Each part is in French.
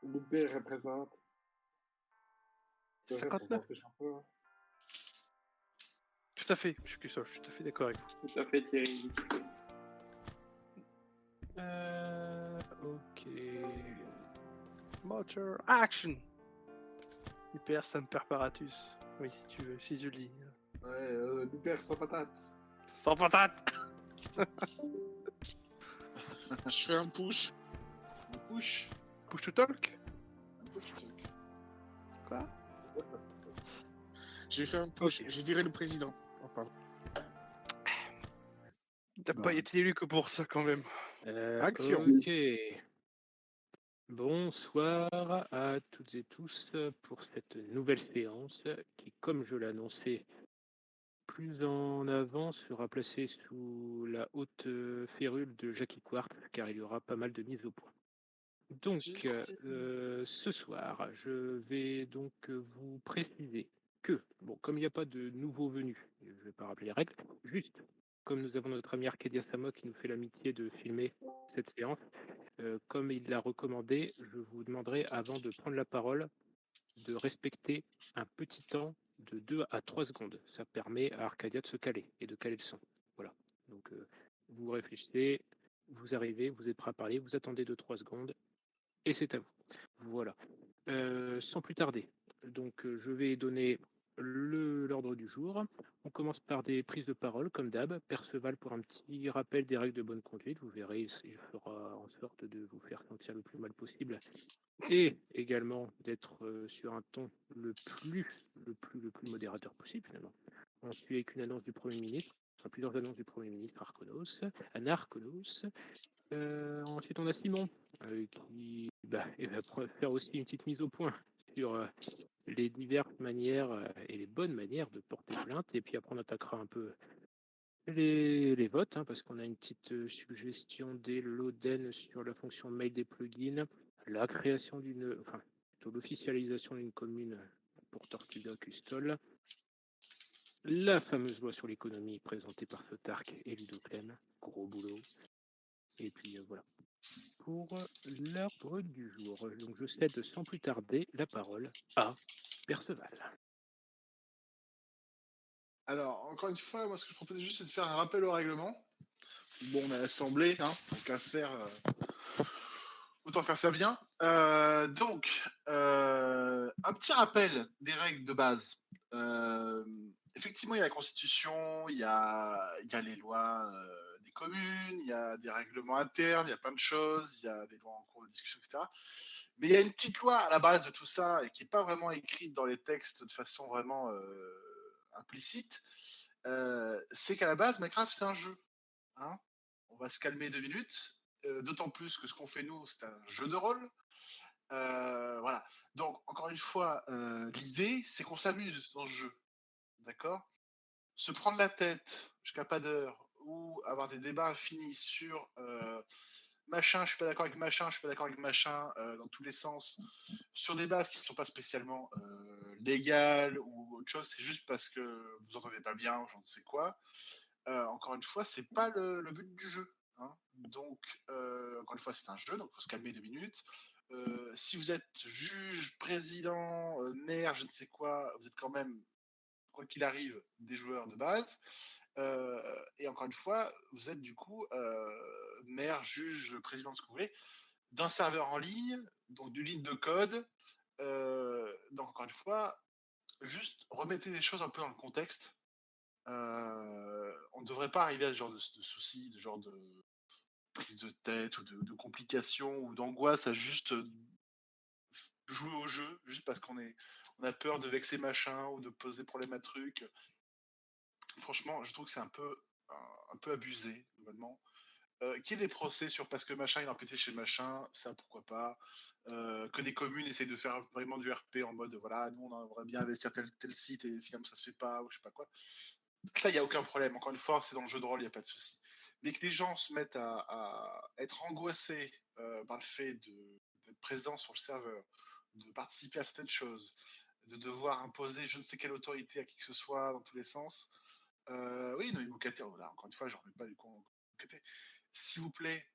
Loupé représente. Le reste, on s'en 59. fiche un peu. Hein. Tout à fait, je suis tout à fait d'accord avec vous. Tout à fait, Thierry. Ok. Motor action. Hyper Preparatus. Oui, si tu veux, si je le dis. Ouais, Loupé sans patate. Sans patate. Je fais un push. Un push. Push to talk. Un push truc. Quoi? J'ai fait un push. Ok. J'ai viré le président. Oh, pardon. T'as pas été élu que pour ça quand même. Action. Ok. Bonsoir à toutes et tous pour cette nouvelle séance qui, comme je l'annonçais plus en avant, sera placée sous la haute férule de Jackie Quartz car il y aura pas mal de mises au point. Donc, ce soir, je vais donc vous préciser que, bon, comme il n'y a pas de nouveaux venus, je ne vais pas rappeler les règles, juste comme nous avons notre ami Arcadia Samo qui nous fait l'amitié de filmer cette séance, comme il l'a recommandé, je vous demanderai avant de prendre la parole de respecter un petit temps de 2 à 3 secondes. Ça permet à Arcadia de se caler et de caler le son. Voilà. Donc, vous réfléchissez, vous arrivez, vous êtes prêt à parler, vous attendez 2-3 secondes et c'est à vous. Voilà. Sans plus tarder, donc je vais donner l'ordre du jour. On commence par des prises de parole, comme d'hab. Perceval pour un petit rappel des règles de bonne conduite. Vous verrez, il fera en sorte de vous faire sentir le plus mal possible et également d'être sur un ton le plus modérateur possible finalement. On suit avec une annonce du Premier ministre, enfin plusieurs annonces du Premier ministre Anarchonos. Ensuite, on a Simon qui va faire aussi une petite mise au point sur les diverses manières et les bonnes manières de porter plainte. Et puis après, on attaquera un peu les votes, parce qu'on a une petite suggestion des Loden sur la fonction mail des plugins, la création plutôt l'officialisation d'une commune pour Tortuga Custol, la fameuse loi sur l'économie présentée par Sotark et Ludoclem, gros boulot. Et puis voilà. Pour l'ordre du jour. Donc je cède sans plus tarder la parole à Perceval. Alors, encore une fois, moi, ce que je proposais juste, c'est de faire un rappel au règlement. Bon, on est à l'Assemblée, donc à faire... autant faire ça bien. Donc, un petit rappel des règles de base. Effectivement, il y a la Constitution, il y a les lois des communes, il y a des règlements internes, il y a plein de choses, il y a des lois en cours de discussion, etc. Mais il y a une petite loi à la base de tout ça et qui n'est pas vraiment écrite dans les textes de façon vraiment implicite. C'est qu'à la base, Minecraft, c'est un jeu. Hein, on va se calmer 2 minutes. D'autant plus que ce qu'on fait nous, c'est un jeu de rôle. Voilà. Donc, encore une fois, l'idée, c'est qu'on s'amuse dans ce jeu. D'accord. Se prendre la tête jusqu'à pas d'heure ou avoir des débats infinis sur machin, je suis pas d'accord avec machin, je suis pas d'accord avec machin, dans tous les sens, sur des bases qui ne sont pas spécialement légales ou autre chose, c'est juste parce que vous entendez pas bien ou je ne sais quoi. Encore une fois, c'est pas le but du jeu. Hein. Donc, encore une fois, c'est un jeu, donc il faut se calmer 2 minutes. Si vous êtes juge, président, maire, je ne sais quoi, vous êtes quand même, quoi qu'il arrive, des joueurs de base. Et encore une fois, vous êtes du coup maire, juge, président, ce que vous voulez, d'un serveur en ligne, donc d'une ligne de code. Donc encore une fois, juste remettez les choses un peu dans le contexte. On ne devrait pas arriver à ce genre de soucis, de genre de prise de tête ou de complications ou d'angoisse à juste jouer au jeu, juste parce on a peur de vexer machin ou de poser problème à truc. Franchement, je trouve que c'est un peu abusé, globalement. Qu'il y ait des procès sur parce que machin il a pété chez machin, ça pourquoi pas. Que des communes essayent de faire vraiment du RP en mode voilà, nous on aimerait bien investir tel site et finalement ça se fait pas ou je sais pas quoi. Là, il n'y a aucun problème. Encore une fois, c'est dans le jeu de rôle, il n'y a pas de souci. Mais que les gens se mettent à être angoissés par le fait d'être présent sur le serveur, de participer à certaines choses, de devoir imposer je ne sais quelle autorité à qui que ce soit dans tous les sens. Oui, non, Moukate, voilà, encore une fois, je ne remets pas du coup Moukate. S'il vous plaît,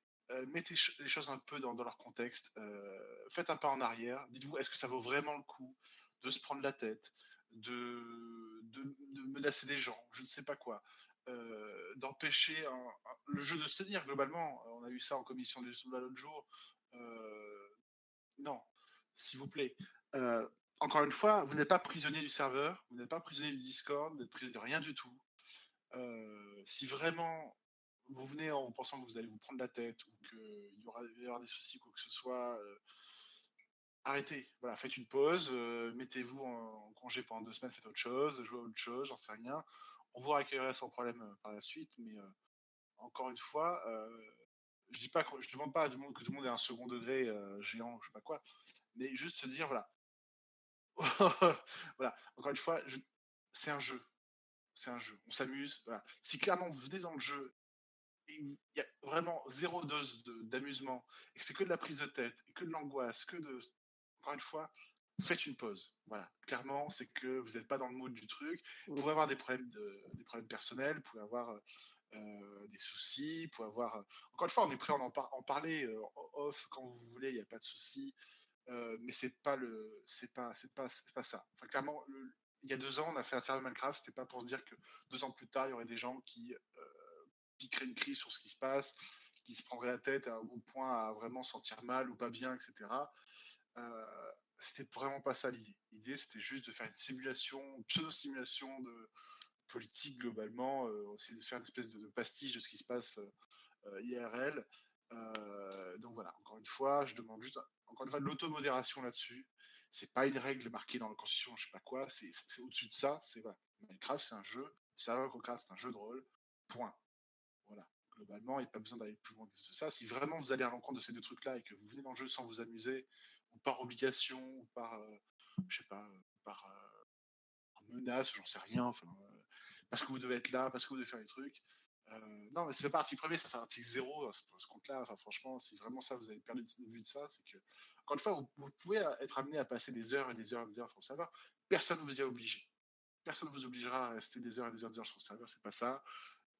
mettez les choses un peu dans leur contexte, faites un pas en arrière, dites-vous, est-ce que ça vaut vraiment le coup de se prendre la tête, de menacer des gens, je ne sais pas quoi, d'empêcher le jeu de se tenir globalement. On a eu ça en commission des lois l'autre jour. Non, s'il vous plaît. Encore une fois, vous n'êtes pas prisonnier du serveur, vous n'êtes pas prisonnier du Discord, vous n'êtes prisonnier de rien du tout. Si vraiment vous venez en pensant que vous allez vous prendre la tête ou qu'il va y avoir des soucis ou quoi que ce soit, arrêtez. Voilà, faites une pause, mettez-vous en congé pendant 2 semaines, faites autre chose, jouez à autre chose, j'en sais rien. On vous accueillerait sans problème par la suite, mais encore une fois, je demande pas que tout le monde ait un second degré géant, je sais pas quoi, mais juste se dire voilà, voilà. Encore une fois, c'est un jeu, c'est un jeu, on s'amuse. Voilà. Si clairement vous venez dans le jeu et il y a vraiment zéro dose d'amusement et que c'est que de la prise de tête, et que de l'angoisse, encore une fois, faites une pause. Voilà. Clairement, c'est que vous n'êtes pas dans le mood du truc. Vous pouvez avoir des problèmes personnels, vous pouvez avoir des soucis, vous pouvez avoir. Encore une fois, on est prêt à en parler off quand vous voulez, il n'y a pas de souci. Mais c'est pas ça. Enfin, clairement, il y a 2 ans, on a fait un serveur Minecraft, c'était pas pour se dire que 2 ans plus tard, il y aurait des gens qui piqueraient une crise sur ce qui se passe, qui se prendraient la tête au point à vraiment sentir mal ou pas bien, etc. C'était vraiment pas ça l'idée. L'idée, c'était juste de faire une simulation, une pseudo-simulation de politique globalement, essayer de se faire une espèce de pastiche de ce qui se passe IRL. Donc voilà, encore une fois, je demande juste encore une fois de l'automodération là-dessus. C'est pas une règle marquée dans la constitution, je sais pas quoi, c'est au-dessus de ça. C'est voilà. Minecraft, c'est un jeu, Minecraft, c'est un jeu de rôle. Point. Voilà. Globalement, il n'y a pas besoin d'aller plus loin que ça. Si vraiment vous allez à l'encontre de ces deux trucs-là et que vous venez dans le jeu sans vous amuser, ou par obligation, ou par, je sais pas, par menace, j'en sais rien, enfin, parce que vous devez être là, parce que vous devez faire les trucs. Non, mais ça fait pas article premier, ça c'est article 0, ce compte-là. Enfin, franchement, si vraiment ça, vous avez perdu de vue de ça, c'est que, encore une fois, vous pouvez être amené à passer des heures et des heures et des heures sur le serveur. Personne ne vous y a obligé. Personne ne vous obligera à rester des heures et des heures sur le serveur, c'est pas ça.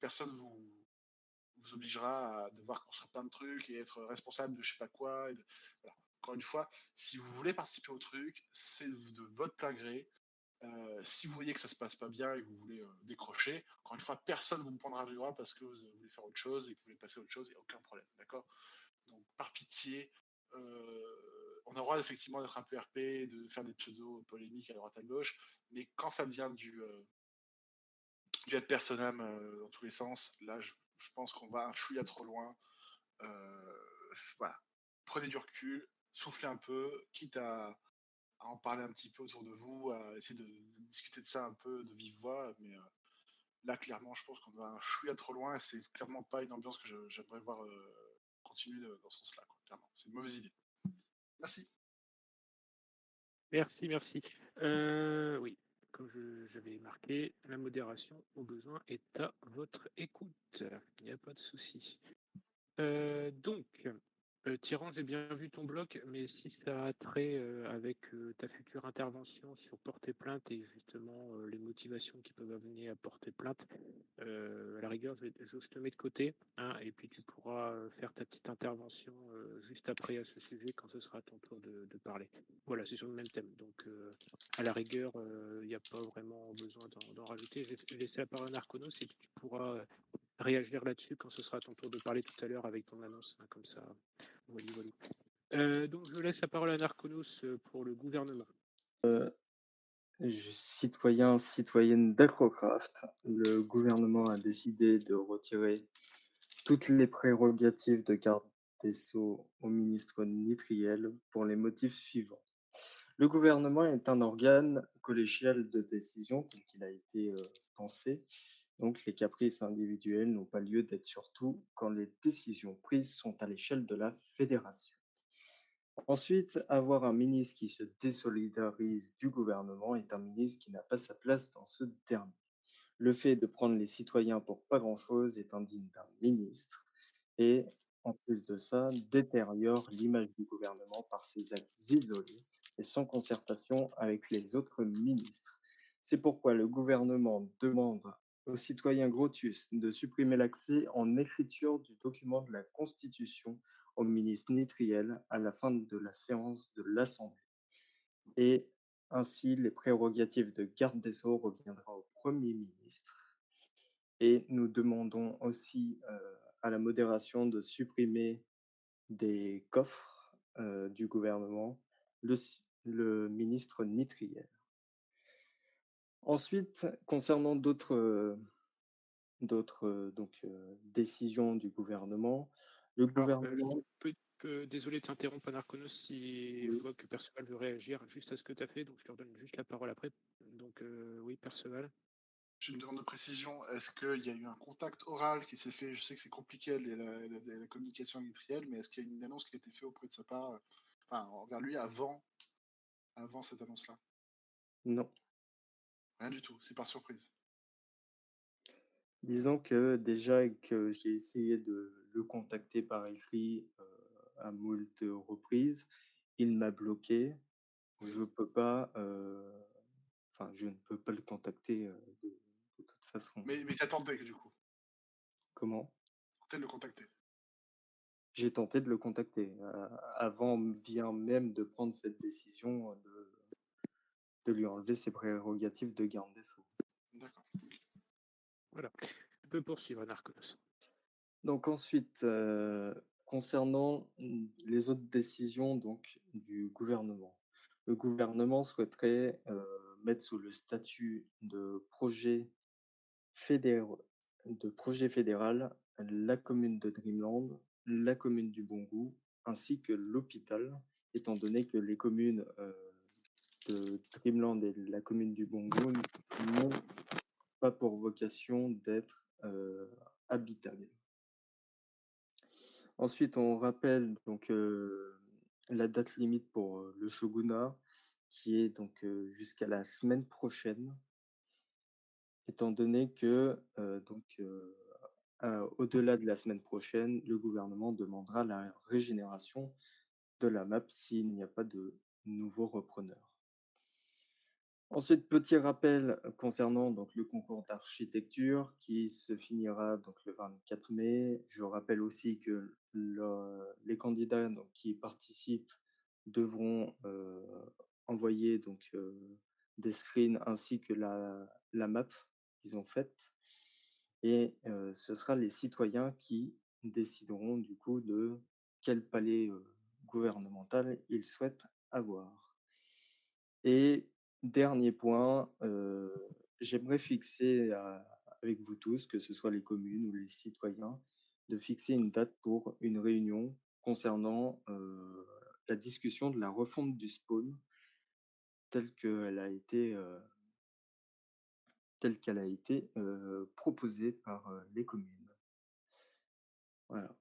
Personne vous obligera à devoir construire plein de trucs et être responsable de je sais pas quoi. Voilà. Encore une fois, si vous voulez participer au truc, c'est de votre plein gré. Si vous voyez que ça se passe pas bien et que vous voulez décrocher, encore une fois, personne ne vous prendra du droit parce que vous voulez faire autre chose et que vous voulez passer à autre chose, il n'y a aucun problème, d'accord? Donc, par pitié, on a le droit effectivement d'être un peu RP, de faire des pseudo-polémiques à droite à gauche, mais quand ça devient du ad personam dans tous les sens, là, je pense qu'on va un chouïa trop loin. Voilà. Prenez du recul, soufflez un peu, quitte à en parler un petit peu autour de vous, à essayer de discuter de ça un peu de vive voix. Mais là, clairement, je pense qu'on va un chouïa trop loin et c'est clairement pas une ambiance que j'aimerais voir continuer dans ce sens-là. Clairement, c'est une mauvaise idée. Merci. Merci, merci. Oui, comme j'avais marqué, la modération au besoin est à votre écoute. Il n'y a pas de souci. Donc, Tyran, j'ai bien vu ton bloc, mais si ça a trait avec ta future intervention sur porter plainte et justement les motivations qui peuvent amener à porter plainte, à la rigueur, je te mets de côté, hein, et puis tu pourras faire ta petite intervention juste après à ce sujet quand ce sera ton tour de parler. Voilà, c'est sur le même thème. Donc, à la rigueur, il n'y a pas vraiment besoin d'en rajouter. Je vais laisser la parole à Narconos et puis tu pourras réagir là-dessus quand ce sera ton tour de parler tout à l'heure avec ton annonce, hein, comme ça. Voilà. Donc je laisse la parole à Narconos pour le gouvernement. Citoyens, citoyennes d'Acrocraft, le gouvernement a décidé de retirer toutes les prérogatives de garde des Sceaux au ministre Nitriel pour les motifs suivants. Le gouvernement est un organe collégial de décision tel qu'il a été pensé. Donc les caprices individuels n'ont pas lieu d'être, surtout quand les décisions prises sont à l'échelle de la fédération. Ensuite, avoir un ministre qui se désolidarise du gouvernement est un ministre qui n'a pas sa place dans ce dernier. Le fait de prendre les citoyens pour pas grand-chose est indigne d'un ministre et, en plus de ça, détériore l'image du gouvernement par ses actes isolés et sans concertation avec les autres ministres. C'est pourquoi le gouvernement demande au citoyen Grotius de supprimer l'accès en écriture du document de la Constitution au ministre Nitriel à la fin de la séance de l'Assemblée. Et ainsi, les prérogatives de garde des Sceaux reviendront au Premier ministre. Et nous demandons aussi à la modération de supprimer des coffres du gouvernement le ministre Nitriel. Ensuite, concernant d'autres décisions du gouvernement, le Alors, gouvernement... désolé de t'interrompre, Anarconos, si je Oui. vois que Perceval veut réagir juste à ce que tu as fait, donc je leur donne juste la parole après. Donc, oui, Perceval. J'ai une demande de précision. Est-ce qu'il y a eu un contact oral qui s'est fait? Je sais que c'est compliqué la communication industrielle, mais est-ce qu'il y a une annonce qui a été faite auprès de sa part, enfin, envers lui avant cette annonce-là? Non. Rien du tout, c'est par surprise. Disons que déjà que j'ai essayé de le contacter par écrit à moult reprises, il m'a bloqué. Je peux pas, je ne peux pas le contacter de toute façon. Mais t'as tenté, du coup. Comment? Tenté de le contacter. J'ai tenté de le contacter avant bien même de prendre cette décision de lui enlever ses prérogatives de garde des Sceaux. D'accord. Voilà. Tu peux poursuivre, Anarconos. Donc ensuite, concernant les autres décisions donc, du gouvernement. Le gouvernement souhaiterait mettre sous le statut de projet fédéral la commune de Dreamland, la commune du Bon-Goût, ainsi que l'hôpital, étant donné que les communes de Dreamland et la commune du Bon-Goût n'ont pas pour vocation d'être habitables. Ensuite, on rappelle donc la date limite pour le shogunat, qui est donc jusqu'à la semaine prochaine, étant donné que au-delà de la semaine prochaine, le gouvernement demandera la régénération de la map s'il n'y a pas de nouveaux repreneurs. Ensuite, petit rappel concernant donc, le concours d'architecture qui se finira donc, le 24 mai. Je rappelle aussi que les candidats donc, qui participent devront envoyer donc, des screens ainsi que la map qu'ils ont faite. Et ce sera les citoyens qui décideront du coup de quel palais gouvernemental ils souhaitent avoir. Et dernier point, j'aimerais fixer avec vous tous, que ce soit les communes ou les citoyens, de fixer une date pour une réunion concernant la discussion de la refonte du spawn telle qu'elle a été, proposée par les communes. Voilà.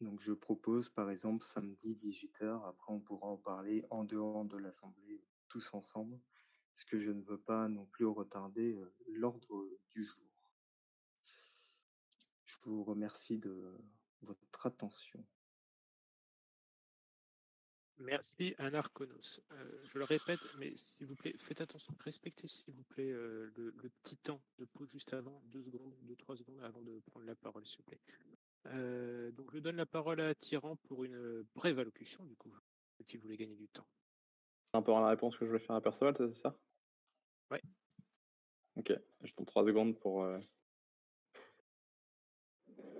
Donc je propose par exemple samedi 18h, après on pourra en parler en dehors de l'Assemblée tous ensemble, parce que je ne veux pas non plus retarder l'ordre du jour. Je vous remercie de votre attention. Merci, Anarconos. Je le répète, mais s'il vous plaît, faites attention, respectez s'il vous plaît le petit temps de pause juste avant, 2-3 secondes avant de prendre la parole, s'il vous plaît. Donc je donne la parole à Tyran pour une brève allocution, du coup, si vous voulez gagner du temps. Un peu la réponse que je voulais faire à Perceval, c'est ça? Ouais. Ok, je prends 3 secondes pour...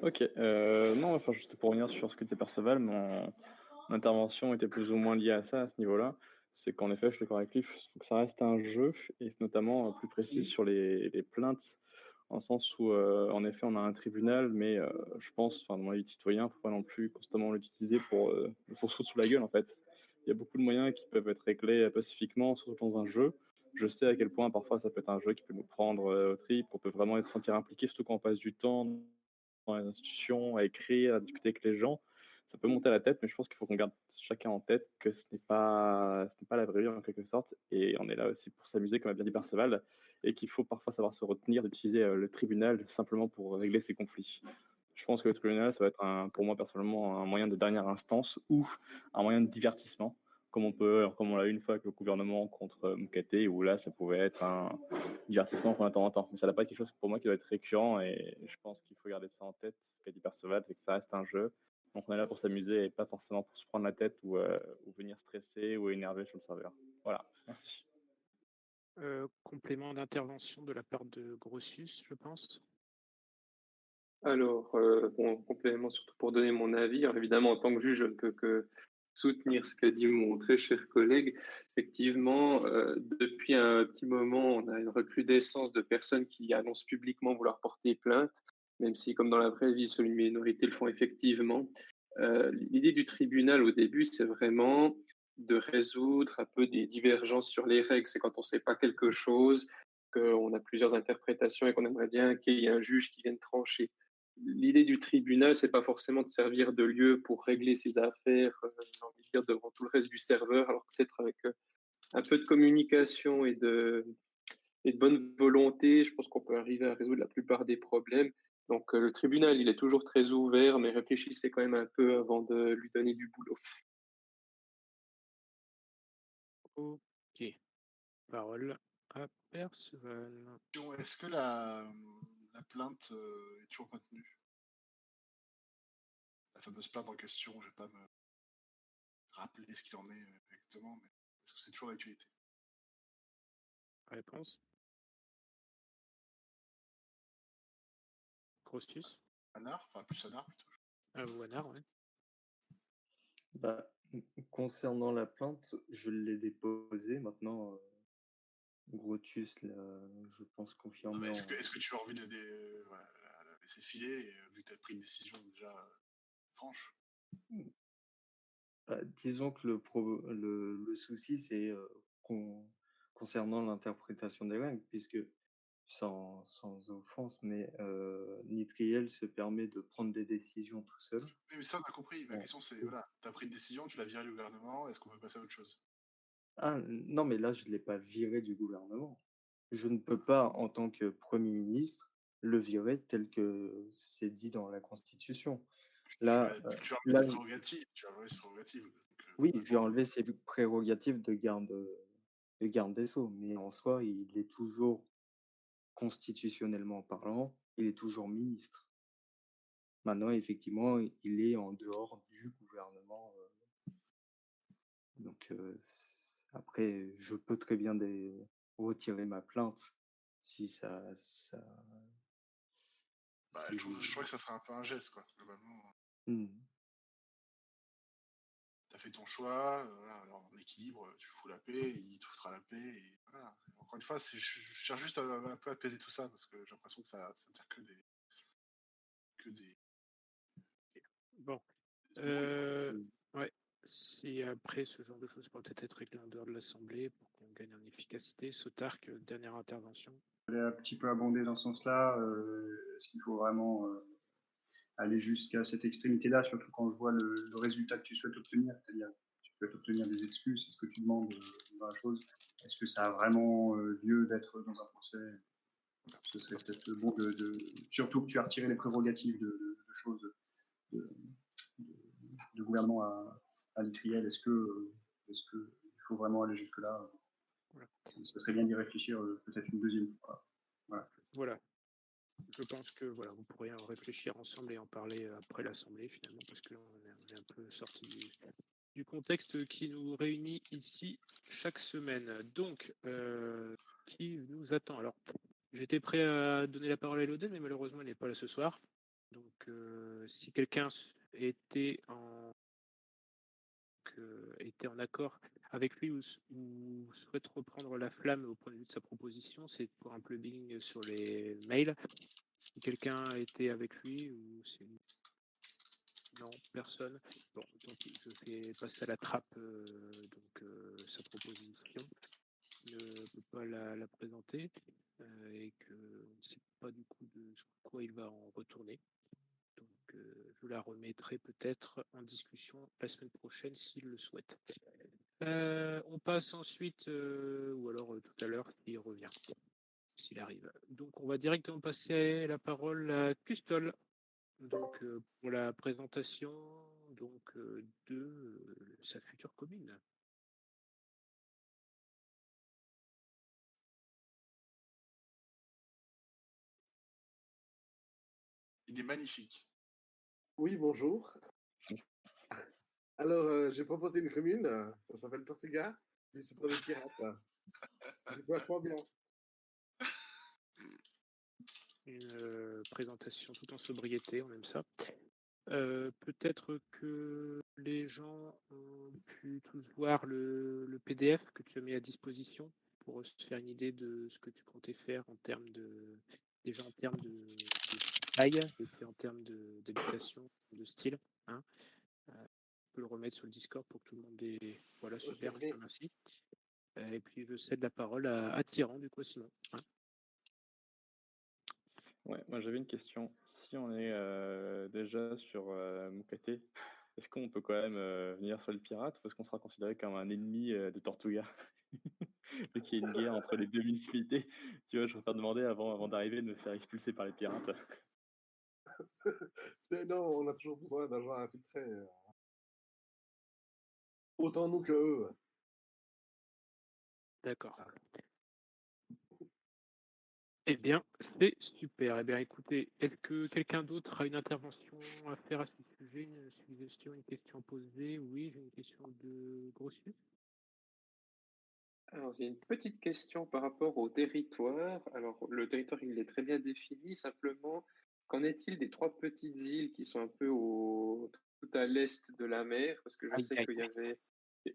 Ok, non, enfin, juste pour revenir sur ce que était Perceval, mon intervention était plus ou moins liée à ça, à ce niveau-là. C'est qu'en effet, je suis d'accord avec lui, il faut que ça reste un jeu, et c'est notamment plus précis sur les plaintes, en le sens où, en effet, on a un tribunal, mais je pense, enfin, dans mon avis de citoyen, il ne faut pas non plus constamment l'utiliser pour se foutre sous la gueule, en fait. Il y a beaucoup de moyens qui peuvent être réglés pacifiquement, surtout dans un jeu. Je sais à quel point parfois ça peut être un jeu qui peut nous prendre au trip, on peut vraiment se sentir impliqué, surtout quand on passe du temps dans les institutions, à écrire, à discuter avec les gens. Ça peut monter à la tête, mais je pense qu'il faut qu'on garde chacun en tête que ce n'est pas la vraie vie en quelque sorte, et on est là aussi pour s'amuser, comme a bien dit Perceval, et qu'il faut parfois savoir se retenir d'utiliser le tribunal simplement pour régler ces conflits. Je pense que le tribunal, ça va être pour moi personnellement un moyen de dernière instance ou un moyen de divertissement. comme on l'a eu une fois avec le gouvernement contre Moukaté, où là, ça pouvait être un divertissement qu'on attend en temps. Mais ça n'a pas être quelque chose pour moi qui doit être récurrent, et je pense qu'il faut garder ça en tête, ce qu'a dit Perceval, c'est que ça reste un jeu. Donc on est là pour s'amuser et pas forcément pour se prendre la tête ou venir stresser ou énerver sur le serveur. Voilà, merci. Complément d'intervention de la part de Grotius, je pense. Alors, bon, complément, surtout pour donner mon avis. Alors, évidemment, en tant que juge, je ne peux que soutenir ce qu'a dit mon très cher collègue. Effectivement, depuis un petit moment, on a une recrudescence de personnes qui annoncent publiquement vouloir porter plainte, même si, comme dans la vraie vie, seules une minorité le font effectivement. L'idée du tribunal au début, c'est vraiment de résoudre un peu des divergences sur les règles. C'est quand on ne sait pas quelque chose, qu'on a plusieurs interprétations et qu'on aimerait bien qu'il y ait un juge qui vienne trancher. L'idée du tribunal, c'est pas forcément de servir de lieu pour régler ses affaires, j'ai envie de dire, devant tout le reste du serveur, alors peut-être avec un peu de communication et de bonne volonté, je pense qu'on peut arriver à résoudre la plupart des problèmes. Donc le tribunal, il est toujours très ouvert, mais réfléchissez quand même un peu avant de lui donner du boulot. Ok. Parole à Perceval. Est-ce que la plainte est toujours maintenue? La fameuse plainte en question, je ne vais pas me rappeler ce qu'il en est exactement, mais est-ce que c'est toujours d'actualité? Réponse. Grotius. Anar, enfin plus Anar plutôt. Wanar, ouais. Bah, concernant la plainte, je l'ai déposée. Maintenant, Grotius l'a, je pense, Non, confirmé mais en. est-ce que tu as envie de voilà, la laisser filer, vu que tu as pris une décision déjà franche? Disons que le souci, c'est concernant l'interprétation des règles, puisque sans offense, mais Nitriel se permet de prendre des décisions tout seul. Oui, mais ça, on a compris. Ma Bon. question, c'est, voilà, tu as pris une décision, tu l'as viré du gouvernement, est-ce qu'on peut passer à autre chose? Ah non, mais là, je ne l'ai pas viré du gouvernement. Je ne peux pas, en tant que Premier ministre, le virer tel que c'est dit dans la Constitution. Là, Tu as enlevé là, ses prérogatives. Tu as enlevé ses prérogatives. Donc, oui, je vais globalement, enlever ses prérogatives de garde des Sceaux, mais en soi, il est toujours, constitutionnellement parlant, il est toujours ministre. Maintenant, effectivement, il est en dehors du gouvernement. Donc, après, je peux très bien retirer ma plainte si bah, si. je trouve que ça serait un peu un geste, quoi. Globalement, Hmm. tu as fait ton choix, voilà, alors en équilibre, tu fous la paix, il te foutra la paix, et voilà. Encore une fois, je cherche juste un peu à apaiser tout ça, parce que j'ai l'impression que ça tire que des Bon. embrouilles, quoi. Ouais. Si après ce genre de choses peut peut-être être réglé en dehors de l'Assemblée pour qu'on gagne en efficacité. Sotark, dernière intervention. Je voulais un petit peu abonder dans ce sens-là. Est-ce qu'il faut vraiment aller jusqu'à cette extrémité-là, surtout quand je vois le résultat que tu souhaites obtenir, c'est-à-dire tu souhaites obtenir des excuses, c'est ce que tu demandes dans la chose. Est-ce que ça a vraiment lieu d'être dans un procès? Ce serait peut-être bon surtout que tu as retiré les prérogatives de choses de gouvernement à l'Itriel. Est-ce qu'il faut vraiment aller jusque-là? Voilà. Ça serait bien d'y réfléchir peut-être une deuxième fois. Voilà. Je pense que voilà, vous pourriez en réfléchir ensemble et en parler après l'Assemblée finalement, parce que là, on est un peu sorti du contexte qui nous réunit ici chaque semaine. Donc, qui nous attend? Alors, j'étais prêt à donner la parole à Elodie, mais malheureusement, elle n'est pas là ce soir. Donc, si quelqu'un était en accord avec lui ou souhaite reprendre la flamme au point de vue de sa proposition, c'est pour un plugin sur les mails. Si quelqu'un était avec lui ou c'est non, personne. Bon, donc je fais passer à la trappe sa proposition. Ne peut pas la présenter et qu'on ne sait pas du coup de quoi il va en retourner. Donc je la remettrai peut-être en discussion la semaine prochaine s'il le souhaite. On passe ensuite, ou alors tout à l'heure s'il revient, s'il arrive. Donc on va directement passer la parole à Custol. Donc pour la présentation de sa future commune. Il est magnifique. Oui, bonjour. Alors, j'ai proposé une commune, ça s'appelle Tortuga, puis c'est pour des pirates. C'est vachement bien. Une présentation tout en sobriété, on aime ça. Peut-être que les gens ont pu tous voir le PDF que tu as mis à disposition pour se faire une idée de ce que tu comptais faire en termes déjà en termes de taille et puis en termes d'habitation, de style. Hein. On peut le remettre sur le Discord pour que tout le monde ait. Voilà, super, je te remercie. Et puis je cède la parole à Tyran, du coup, Simon. Hein. Ouais, moi j'avais une question. Si on est déjà sur Mukate, est-ce qu'on peut quand même venir sur les pirates ou est-ce qu'on sera considéré comme un ennemi de Tortuga? Vu qu'il y a une guerre entre les deux municipalités, tu vois, je préfère demander avant d'arriver de me faire expulser par les pirates. Non, on a toujours besoin d'agents infiltrés. Autant nous que eux. D'accord. Eh bien, c'est super. Eh bien, écoutez, est-ce que quelqu'un d'autre a une intervention à faire à ce sujet, une suggestion, une question à poser? Oui, j'ai une question de Grossus. Alors, j'ai une petite question par rapport au territoire. Alors, le territoire, il est très bien défini. Simplement, qu'en est-il des 3 petites îles qui sont un peu tout à l'est de la mer? Parce que je sais qu'il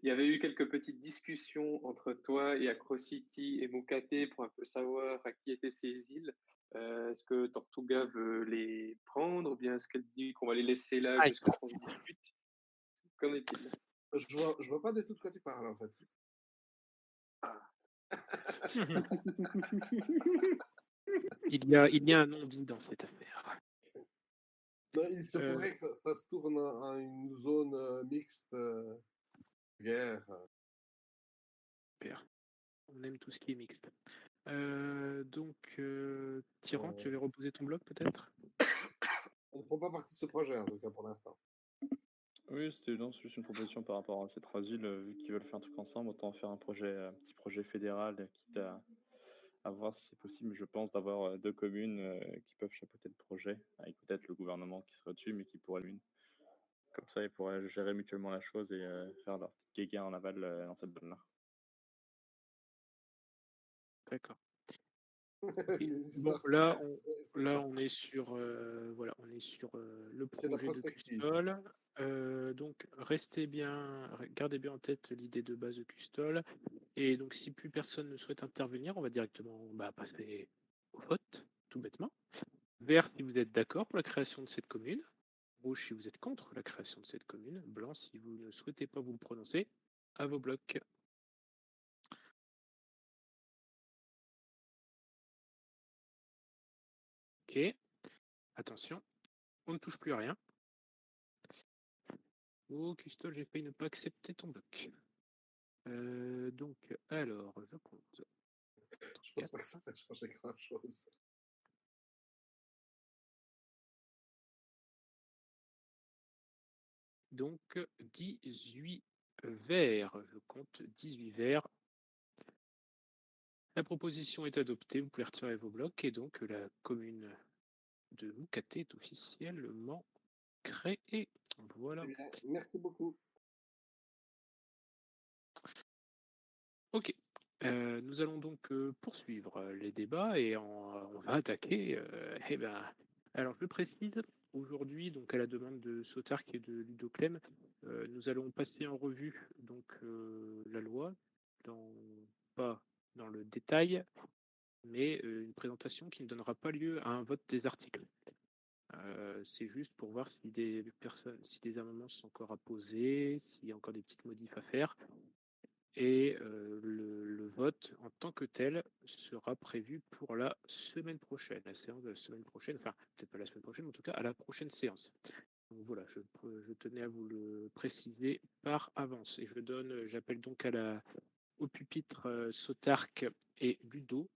y avait eu quelques petites discussions entre toi et Acro City et Mukate pour un peu savoir à qui étaient ces îles. Est-ce que Tortuga veut les prendre ou bien est-ce qu'elle dit qu'on va les laisser là jusqu'à ce qu'on se discute? Qu'en est-il? Je vois pas du tout de quoi tu parles, en fait. Il y a un non-dit dans cette affaire. Non, il se pourrait que ça se tourne en une zone mixte guerre. Super. On aime tout ce qui est mixte. Donc, Tyran, tu avais reposé ton bloc peut-être? On ne font pas partie de ce projet, en tout cas, pour l'instant. Oui, c'était juste une proposition par rapport à ces 3 îles, vu qu'ils veulent faire un truc ensemble, autant faire un petit projet fédéral, quitte à voir si c'est possible, je pense, d'avoir 2 communes qui peuvent chapeauter le projet, avec peut-être le gouvernement qui serait au-dessus, mais qui pourrait l'une. Comme ça, ils pourraient gérer mutuellement la chose et faire leur petite guéguerre en aval dans cette zone-là. D'accord. Bon, là, on est sur, voilà, on est sur le projet de Custol. Donc, gardez bien en tête l'idée de base de Custol. Et donc, si plus personne ne souhaite intervenir, on va directement passer au vote, tout bêtement. Vert, si vous êtes d'accord pour la création de cette commune. Rouge, si vous êtes contre la création de cette commune. Blanc, si vous ne souhaitez pas vous prononcer. À vos blocs. Ok. Attention, on ne touche plus à rien. Oh, Custol, j'ai failli ne pas accepter ton bloc. Donc, alors, je compte. Je pense pas que ça va changer grand-chose. Donc, 18 verts. Je compte 18 verts. La proposition est adoptée. Vous pouvez retirer vos blocs. Et donc, la commune de Mukate est officiellement créée. Voilà. Bien, merci beaucoup. Ok. Nous allons donc poursuivre les débats et on va attaquer. Alors je précise, aujourd'hui, donc à la demande de Sotark et de Ludoclem, nous allons passer en revue donc la loi, pas dans le détail, mais une présentation qui ne donnera pas lieu à un vote des articles. C'est juste pour voir si si des amendements sont encore à poser, s'il y a encore des petites modifs à faire. Et le vote en tant que tel sera prévu pour la semaine prochaine, la séance de la semaine prochaine, enfin peut-être pas la semaine prochaine, mais en tout cas à la prochaine séance. Donc voilà, je tenais à vous le préciser par avance. Et j'appelle donc au pupitre Sotark et Ludo,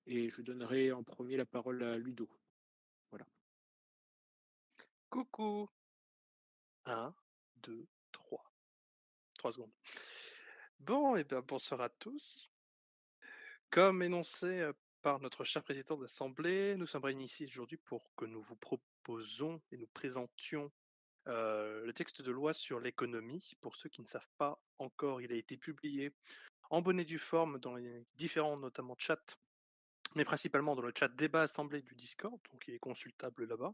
et je donnerai en premier la parole à Ludo. Voilà. Coucou. 1, 2, 3. 3 secondes. Bon, et bien bonsoir à tous. Comme énoncé par notre cher président de l'Assemblée, nous sommes réunis ici aujourd'hui pour que nous vous proposons et nous présentions le texte de loi sur l'économie. Pour ceux qui ne savent pas encore, il a été publié en bonne et due forme dans les différents, notamment chats, mais principalement dans le chat débat assemblée du Discord, donc il est consultable là-bas.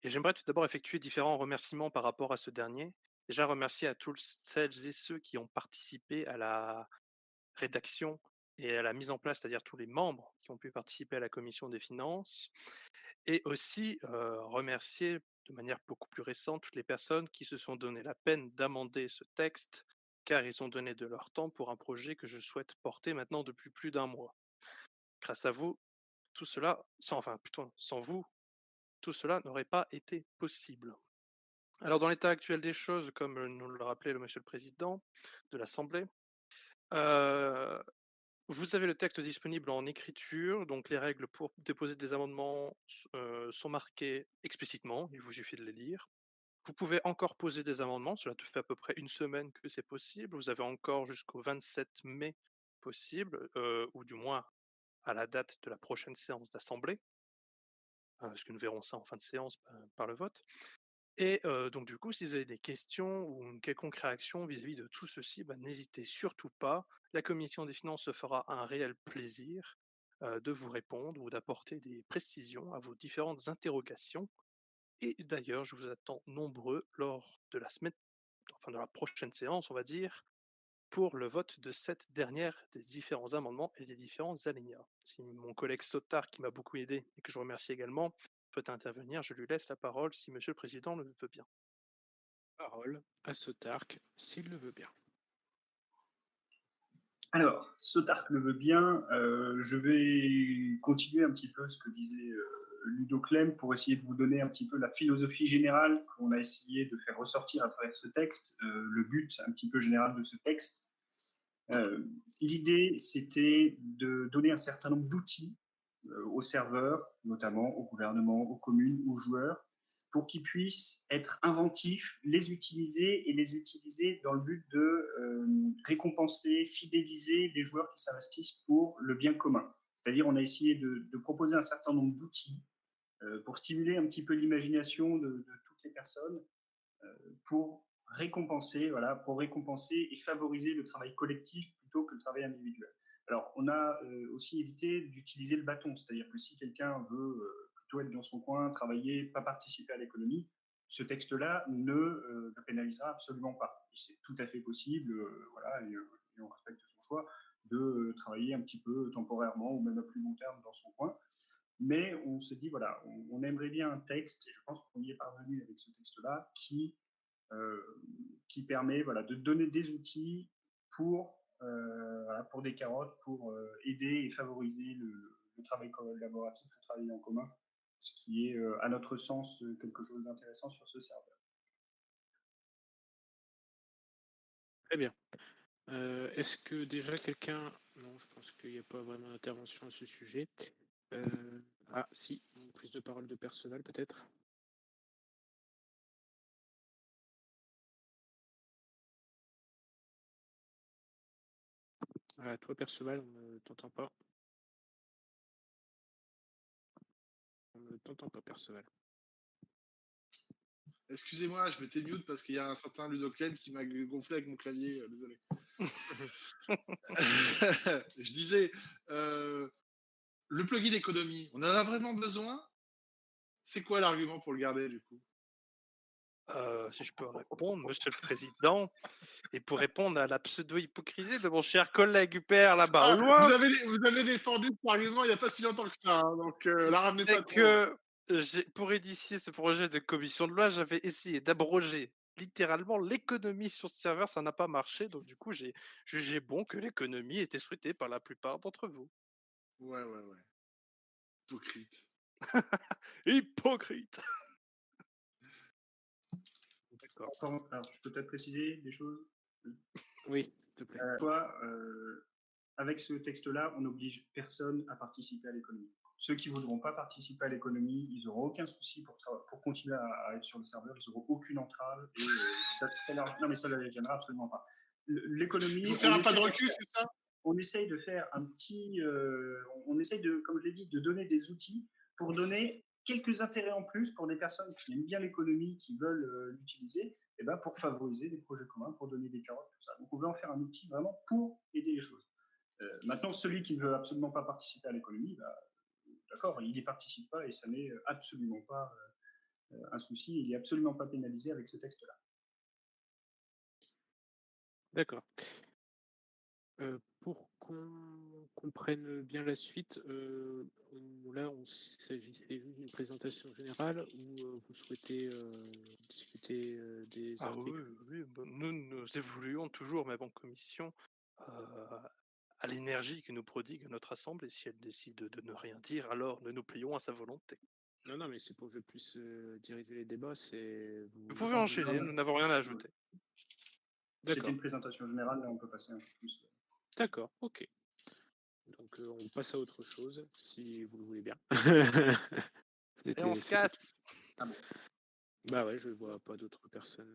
Et j'aimerais tout d'abord effectuer différents remerciements par rapport à ce dernier. Déjà remercier à tous celles et ceux qui ont participé à la rédaction et à la mise en place, c'est-à-dire tous les membres qui ont pu participer à la commission des finances, et aussi remercier de manière beaucoup plus récente toutes les personnes qui se sont donné la peine d'amender ce texte, car ils ont donné de leur temps pour un projet que je souhaite porter maintenant depuis plus d'un mois. Grâce à vous, tout cela, sans vous, tout cela n'aurait pas été possible. Alors dans l'état actuel des choses, comme nous le rappelait le Monsieur le Président de l'Assemblée, vous avez le texte disponible en écriture, donc les règles pour déposer des amendements sont marquées explicitement, il vous suffit de les lire. Vous pouvez encore poser des amendements, cela te fait à peu près une semaine que c'est possible. Vous avez encore jusqu'au 27 mai possible, ou du moins à la date de la prochaine séance d'Assemblée, parce que nous verrons ça en fin de séance par le vote. Et donc du coup, si vous avez des questions ou une quelconque réaction vis-à-vis de tout ceci, n'hésitez surtout pas. La commission des finances se fera un réel plaisir de vous répondre ou d'apporter des précisions à vos différentes interrogations. Et d'ailleurs, je vous attends nombreux lors de de la prochaine séance, on va dire, pour le vote de cette dernière des différents amendements et des différents alinéas. Si mon collègue Sotar, qui m'a beaucoup aidé et que je remercie également, souhaite intervenir, je lui laisse la parole si Monsieur le Président le veut bien. Parole à Sotark, s'il le veut bien. Alors, Sotark le veut bien. Je vais continuer un petit peu ce que disait Ludo Clem pour essayer de vous donner un petit peu la philosophie générale qu'on a essayé de faire ressortir à travers ce texte, le but un petit peu général de ce texte. L'idée, c'était de donner un certain nombre d'outils aux serveurs, notamment au gouvernement, aux communes, aux joueurs, pour qu'ils puissent être inventifs, les utiliser dans le but de récompenser, fidéliser les joueurs qui s'investissent pour le bien commun. C'est-à-dire, on a essayé de proposer un certain nombre d'outils pour stimuler un petit peu l'imagination de toutes les personnes, pour récompenser et favoriser le travail collectif plutôt que le travail individuel. Alors, on a aussi évité d'utiliser le bâton, c'est-à-dire que si quelqu'un veut plutôt être dans son coin, travailler, pas participer à l'économie, ce texte-là ne le pénalisera absolument pas. C'est tout à fait possible, et on respecte son choix, de travailler un petit peu temporairement ou même à plus long terme dans son coin. Mais on se dit, voilà, on aimerait bien un texte, et je pense qu'on y est parvenu avec ce texte-là, qui permet de donner des outils pour des carottes, pour aider et favoriser le travail collaboratif, le travail en commun, ce qui est, à notre sens, quelque chose d'intéressant sur ce serveur. Très bien. Est-ce que déjà quelqu'un... Non, je pense qu'il n'y a pas vraiment d'intervention à ce sujet. Ah, si, une prise de parole de personnel peut-être. Toi, Perceval, on ne t'entend pas. On ne t'entend pas, Perceval. Excusez-moi, je m'étais mute parce qu'il y a un certain Ludo Clem qui m'a gonflé avec mon clavier. Désolé. Je disais, le plugin d'économie, on en a vraiment besoin? C'est quoi l'argument pour le garder du coup? Si je peux répondre, Monsieur le Président, et pour répondre à la pseudo-hypocrisie de mon cher collègue Hubert là-bas au loin. Vous avez défendu cet argument il n'y a pas si longtemps que ça, hein, donc la ramenez pas trop. Pour initier ce projet de commission de loi, j'avais essayé d'abroger littéralement l'économie sur ce serveur, ça n'a pas marché, donc du coup j'ai jugé bon que l'économie était souhaitée par la plupart d'entre vous. Ouais. Hypocrite. Hypocrite. D'accord. Alors, je peux peut-être préciser des choses? Oui, s'il te plaît. Avec ce texte-là, on n'oblige personne à participer à l'économie. Ceux qui ne voudront pas participer à l'économie, ils n'auront aucun souci pour continuer à être sur le serveur, ils n'auront aucune entrave. Et non, mais ça ne les gênera absolument pas. L'économie. Il faut faire un pas de recul, c'est ça? On essaye de faire un petit. On essaye, comme je l'ai dit, de donner des outils pour donner quelques intérêts en plus pour des personnes qui aiment bien l'économie, qui veulent l'utiliser, et ben pour favoriser des projets communs, pour donner des carottes, tout ça. Donc on veut en faire un outil vraiment pour aider les choses. Maintenant, celui qui ne veut absolument pas participer à l'économie, bah, d'accord, il n'y participe pas et ça n'est absolument pas un souci, il n'est absolument pas pénalisé avec ce texte-là. D'accord. Pour qu'on comprenne bien la suite, là, il s'agissait juste d'une présentation générale ou vous souhaitez discuter des Ah articles? oui, nous évoluons toujours, même en commission, à l'énergie que nous prodigue notre assemblée. Si elle décide de ne rien dire, alors nous nous plions à sa volonté. Non, mais c'est pour que je puisse diriger les débats. Vous pouvez enchaîner, nous n'avons rien à ajouter. C'était une présentation générale, là on peut passer un peu plus. D'accord, ok. Donc on passe à autre chose, si vous le voulez bien. Et on se casse. Ah bon. Bah ouais, je vois pas d'autres personnes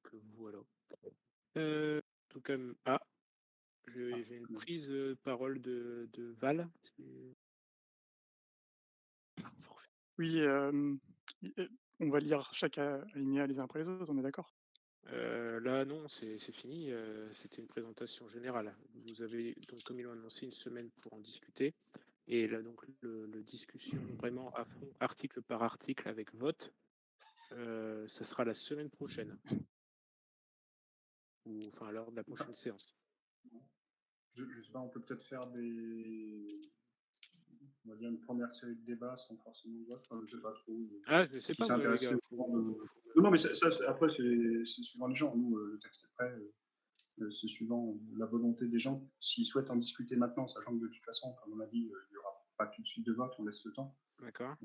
que vous alors. Tout comme j'ai une prise de parole de Val. Oui, on va lire chaque alinéa les uns après les autres, on est d'accord? Là non, c'est fini. C'était une présentation générale. Vous avez donc, comme ils l'ont annoncé, une semaine pour en discuter. Et là donc le discussion vraiment à fond, article par article avec vote, ça sera la semaine prochaine. Ou enfin lors de la prochaine séance. Je sais pas, on peut peut-être faire on va dire une première série de débats sans forcément vote. Enfin, je sais pas trop. Je sais pas, les gars. Non, mais ça, après, c'est suivant les gens. Nous, le texte est prêt. C'est suivant la volonté des gens. S'ils souhaitent en discuter maintenant, sachant que de toute façon, comme on a dit, il n'y aura pas tout de suite de vote, on laisse le temps. D'accord.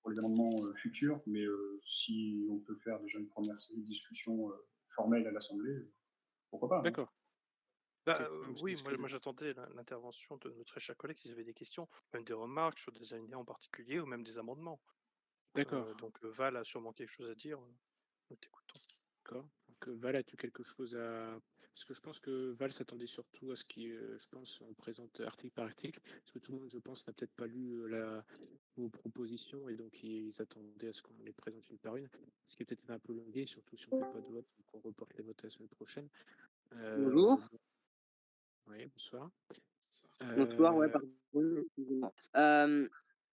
Pour les amendements futurs, mais si on peut faire déjà une première série de discussions formelles à l'Assemblée, pourquoi pas. D'accord. Oui, moi j'attendais l'intervention de notre très cher collègue s'ils avaient des questions, même des remarques sur des alinéas en particulier ou même des amendements. D'accord. Donc Val a sûrement quelque chose à dire. Nous t'écoutons. D'accord. Donc Val, as-tu quelque chose à... Parce que je pense que Val s'attendait surtout à ce je pense, on présente article par article, parce que tout le monde, je pense, n'a peut-être pas lu vos propositions, et donc ils attendaient à ce qu'on les présente une par une, ce qui est peut-être un peu longué, surtout si on ne fait pas de vote, donc on reporte les votes la semaine prochaine. Bonjour. Oui, bonsoir. Bonsoir, ouais, pardon, excusez-moi.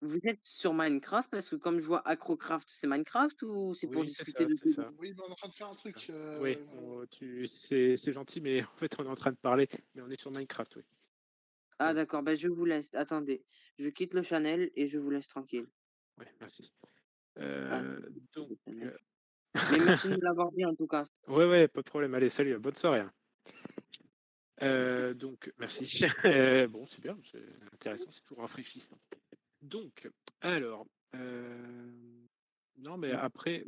Vous êtes sur Minecraft parce que comme je vois Acrocraft, c'est Minecraft ou c'est pour Oui, c'est discuter ça, de c'est ça. Oui, mais on est en train de faire un truc. Oui, c'est gentil, mais en fait, on est en train de parler, mais on est sur Minecraft, oui. Ah d'accord, je vous laisse. Attendez, je quitte le channel et je vous laisse tranquille. Oui, merci. Donc... Mais merci de me l'avoir dit en tout cas. Ouais, pas de problème. Allez, salut, bonne soirée. Donc, merci. Bon, c'est bien, c'est intéressant, c'est toujours rafraîchissant. Donc, alors, non, mais après,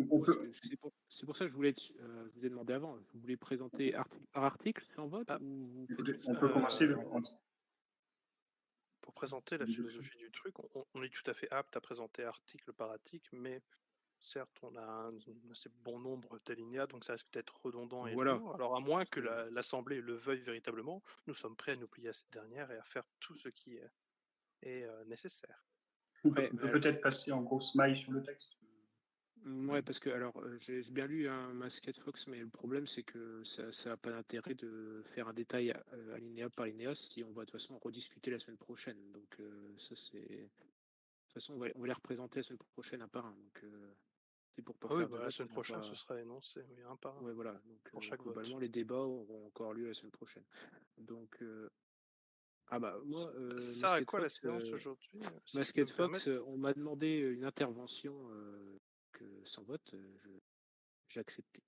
c'est pour ça que je vous ai demandé avant. Vous voulez présenter article par article sans vote ou on peut commencer. Pour présenter la philosophie du truc, on est tout à fait apte à présenter article par article, mais certes, on a un assez bon nombre d'alinéas, donc ça risque d'être redondant et lourd. Alors, à moins que l'Assemblée le veuille véritablement, nous sommes prêts à nous plier à cette dernière et à faire tout ce qui est nécessaire. On peut peut-être passer en grosse maille sur le texte. Ouais, parce que alors j'ai bien lu Masked Fox, mais le problème c'est que ça n'a pas d'intérêt de faire un détail alinéa par alinéa si on va de toute façon rediscuter la semaine prochaine. Donc ça c'est. De toute façon, on va les représenter la semaine prochaine un par un. Donc c'est pour pas faire de la vote, semaine prochaine ce sera énoncé, un par un. Ouais, voilà. Donc pour chaque globalement, vote. les débats auront encore lieu la semaine prochaine. Donc moi, ça sert à quoi la séance aujourd'hui Masked Fox, on m'a demandé une intervention sans vote, j'ai accepté.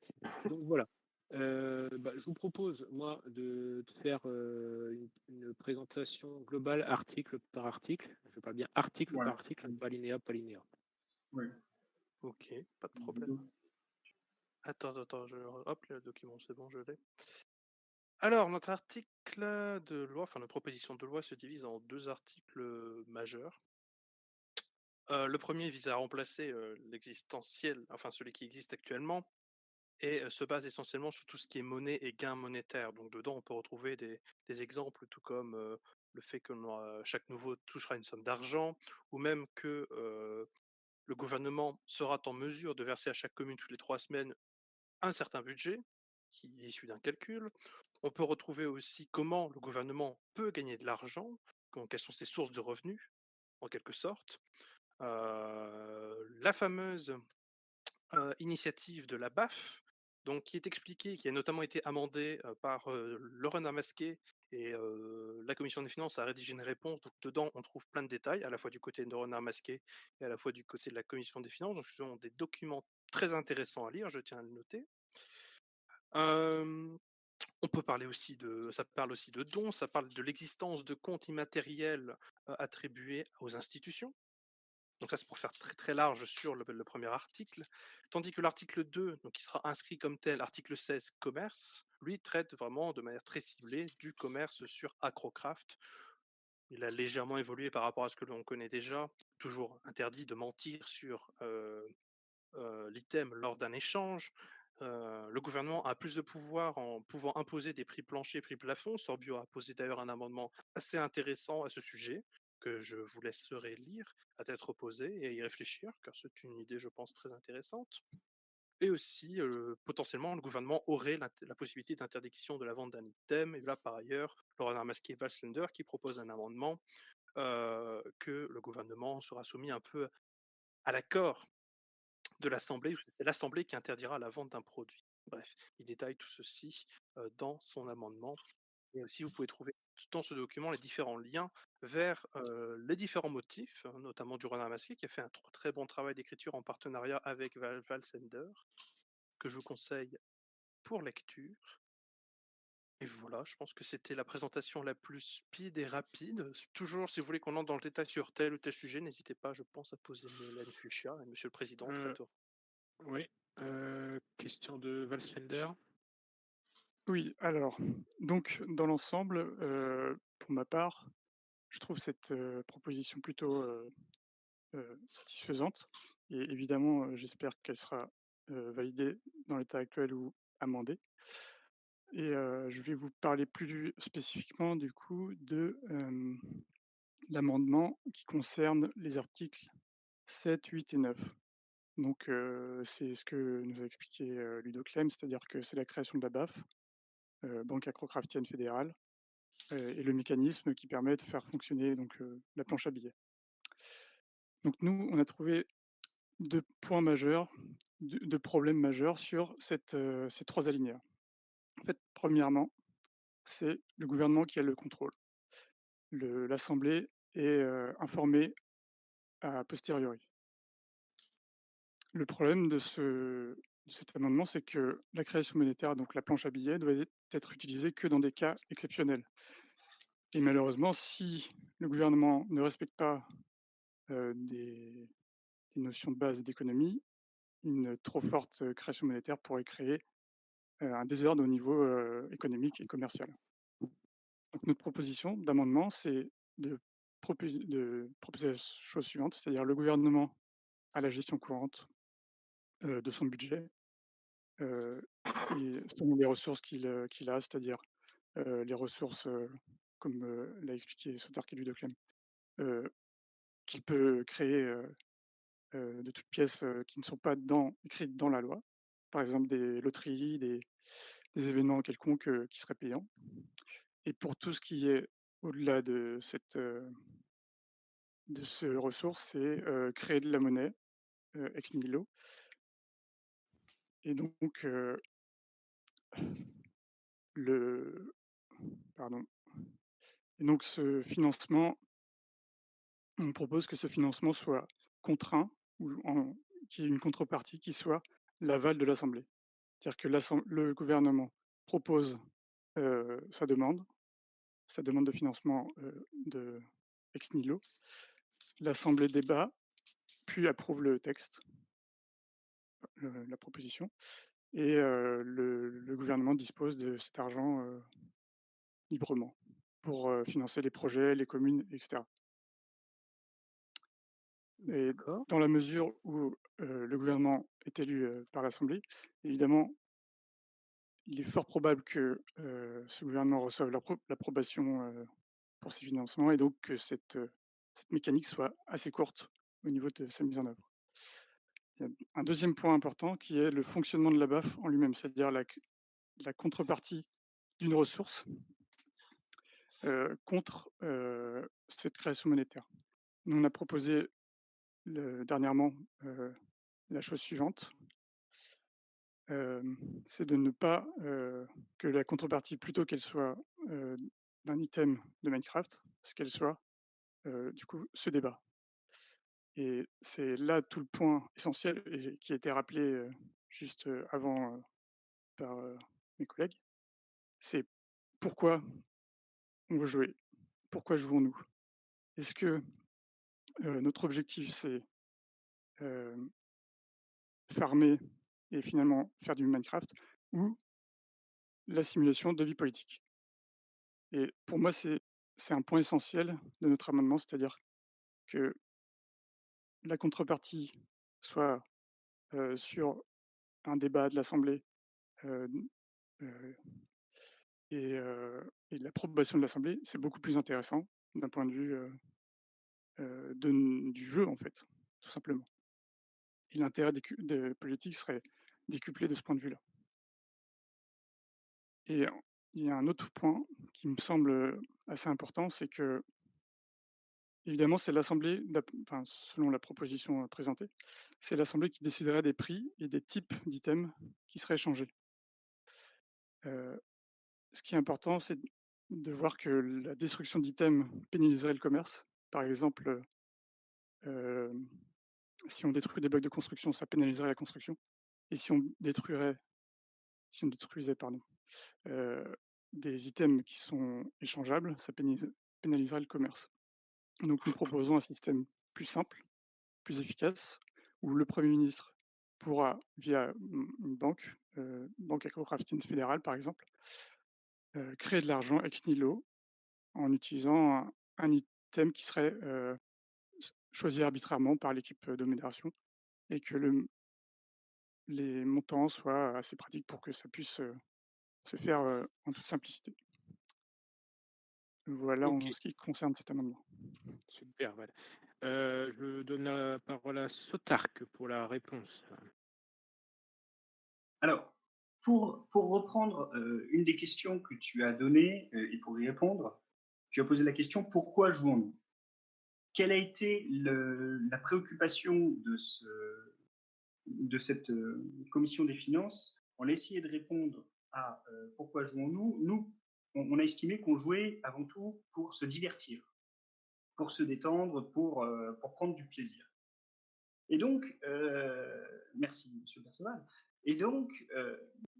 Donc voilà. Je vous propose, moi, de faire une présentation globale article par article. Je parle bien article par article, pas alinéa par alinéa. Oui. Ok, pas de problème. Attends, hop, le document, c'est bon, je l'ai. Alors, notre article de loi, notre proposition de loi se divise en 2 articles majeurs. Le premier vise à remplacer l'existentiel, celui qui existe actuellement, et se base essentiellement sur tout ce qui est monnaie et gains monétaires. Donc dedans, on peut retrouver des exemples tout comme le fait que chaque nouveau touchera une somme d'argent, ou même que le gouvernement sera en mesure de verser à chaque commune toutes les 3 semaines un certain budget, qui est issu d'un calcul. On peut retrouver aussi comment le gouvernement peut gagner de l'argent, quelles sont ses sources de revenus, en quelque sorte. La fameuse initiative de la BAF, donc qui est expliquée, qui a notamment été amendée par le renard masqué, et la commission des finances a rédigé une réponse. Donc dedans, on trouve plein de détails, à la fois du côté de renard masqué et à la fois du côté de la commission des finances. Donc ce sont des documents très intéressants à lire, je tiens à le noter. On peut parler aussi ça parle aussi de dons, ça parle de l'existence de comptes immatériels attribués aux institutions. Donc ça, c'est pour faire très très large sur le premier article. Tandis que l'article 2, donc qui sera inscrit comme tel, article 16, commerce, lui traite vraiment de manière très ciblée du commerce sur Acrocraft. Il a légèrement évolué par rapport à ce que l'on connaît déjà. Toujours interdit de mentir sur l'item lors d'un échange. Le gouvernement a plus de pouvoir en pouvant imposer des prix planchers, prix plafonds. Sorbio a posé d'ailleurs un amendement assez intéressant à ce sujet, que je vous laisserai lire à tête reposée et y réfléchir, car c'est une idée, je pense, très intéressante. Et aussi, potentiellement, le gouvernement aurait la possibilité d'interdiction de la vente d'un item. Et là, par ailleurs, le renard masqué Valslender qui propose un amendement que le gouvernement sera soumis un peu à l'accord de l'Assemblée, c'est l'Assemblée qui interdira la vente d'un produit. Bref, il détaille tout ceci dans son amendement. Et aussi, vous pouvez trouver dans ce document les différents liens vers les différents motifs, notamment du renard masqué, qui a fait un très bon travail d'écriture en partenariat avec Valsender, que je vous conseille pour lecture. Et voilà, je pense que c'était la présentation la plus speed et rapide. Toujours, si vous voulez qu'on entre dans le détail sur tel ou tel sujet, n'hésitez pas, je pense, à poser Mélanie Fuchsia et Monsieur le Président très tôt. Oui, question de Valsfelder. Oui, alors, donc dans l'ensemble, pour ma part, je trouve cette proposition plutôt satisfaisante. Et évidemment, j'espère qu'elle sera validée dans l'état actuel ou amendée. Et je vais vous parler plus spécifiquement du coup de l'amendement qui concerne les articles 7, 8 et 9. Donc c'est ce que nous a expliqué Ludo Clem, c'est-à-dire que c'est la création de la BAF, Banque Acrocraftienne Fédérale, et le mécanisme qui permet de faire fonctionner donc la planche à billets. Donc nous, on a trouvé 2 points majeurs, 2 problèmes majeurs sur ces 3 alinéas. En fait, premièrement, c'est le gouvernement qui a le contrôle. L'assemblée est informée a posteriori. Le problème de cet amendement, c'est que la création monétaire, donc la planche à billets, doit être utilisée que dans des cas exceptionnels. Et malheureusement, si le gouvernement ne respecte pas des notions de base d'économie, une trop forte création monétaire pourrait créer un désordre au niveau économique et commercial. Donc notre proposition d'amendement, c'est de proposer la chose suivante, c'est-à-dire le gouvernement a la gestion courante de son budget, et selon les ressources qu'il a, c'est-à-dire les ressources, comme l'a expliqué Sotarki Ludoclem, qu'il peut créer de toutes pièces qui ne sont pas écrites dans la loi. Par exemple, des loteries, des événements quelconques qui seraient payants. Et pour tout ce qui est au-delà de ce ressource, c'est créer de la monnaie ex nihilo. Et donc, pardon. Et donc ce financement, on propose que ce financement soit contraint ou qu'il y ait une contrepartie qui soit l'aval de l'Assemblée. C'est-à-dire que le gouvernement propose sa demande de financement ex nihilo. L'Assemblée débat, puis approuve le texte, la proposition, et le gouvernement dispose de cet argent librement pour financer les projets, les communes, etc. Et dans la mesure où le gouvernement est élu par l'Assemblée, évidemment, il est fort probable que ce gouvernement reçoive l'approbation pour ces financements et donc que cette mécanique soit assez courte au niveau de sa mise en œuvre. Il y a un deuxième point important qui est le fonctionnement de la BAF en lui-même, c'est-à-dire la contrepartie d'une ressource contre cette création monétaire. Nous, on a proposé dernièrement la chose suivante, c'est de ne pas que la contrepartie, plutôt qu'elle soit d'un item de Minecraft, c'est qu'elle soit du coup ce débat. Et c'est là tout le point essentiel et qui a été rappelé juste avant par mes collègues. C'est pourquoi on veut jouer, pourquoi jouons-nous? Est-ce que notre objectif c'est farmer et finalement faire du Minecraft ou la simulation de vie politique? Et pour moi, c'est un point essentiel de notre amendement, c'est-à-dire que la contrepartie soit sur un débat de l'Assemblée euh, euh, et de l'approbation de l'Assemblée, c'est beaucoup plus intéressant d'un point de vue du jeu, en fait, tout simplement. Et l'intérêt des politiques serait décuplé de ce point de vue-là. Et il y a un autre point qui me semble assez important, c'est que, évidemment, c'est l'Assemblée, enfin, selon la proposition présentée, c'est l'Assemblée qui déciderait des prix et des types d'items qui seraient échangés. Ce qui est important, c'est de voir que la destruction d'items pénaliserait le commerce. Par exemple, si on détruit des blocs de construction, ça pénaliserait la construction. Et si on détruisait des items qui sont échangeables, ça pénaliserait le commerce. Donc nous proposons un système plus simple, plus efficace, où le Premier ministre pourra, via une banque, Banque Agrocrafting Fédérale par exemple, créer de l'argent ex nihilo en utilisant un item qui serait choisi arbitrairement par l'équipe de modération et que les montants soient assez pratiques pour que ça puisse se faire en toute simplicité. Voilà en Ok, ce qui concerne cet amendement. super, voilà. Je donne la parole à Sotark pour la réponse. Alors, pour reprendre une des questions que tu as données et pour y répondre, tu as posé la question pourquoi jouons-nous? Quelle a été la préoccupation de cette commission des finances? On a essayé de répondre à pourquoi jouons-nous? Nous, on a estimé qu'on jouait avant tout pour se divertir, pour se détendre, pour prendre du plaisir. Et donc, merci Monsieur Perceval. Et donc,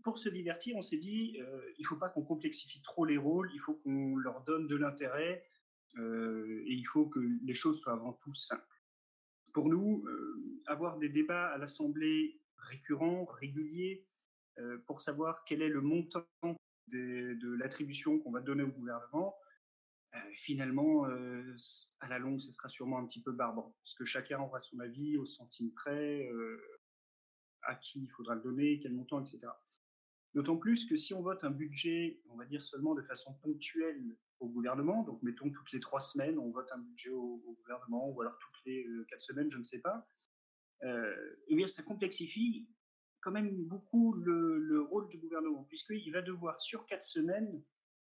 pour se divertir, on s'est dit, il ne faut pas qu'on complexifie trop les rôles, il faut qu'on leur donne de l'intérêt et il faut que les choses soient avant tout simples. Pour nous, avoir des débats à l'Assemblée récurrents, réguliers, pour savoir quel est le montant de l'attribution qu'on va donner au gouvernement, finalement, à la longue, ce sera sûrement un petit peu barbant, parce que chacun aura son avis au centime près, à qui il faudra le donner, quel montant, etc. D'autant plus que si on vote un budget, on va dire seulement de façon ponctuelle au gouvernement, donc mettons toutes les 3 semaines, on vote un budget au gouvernement, ou alors toutes les 4 semaines, je ne sais pas, eh bien ça complexifie quand même beaucoup le rôle du gouvernement, puisqu'il va devoir, sur 4 semaines,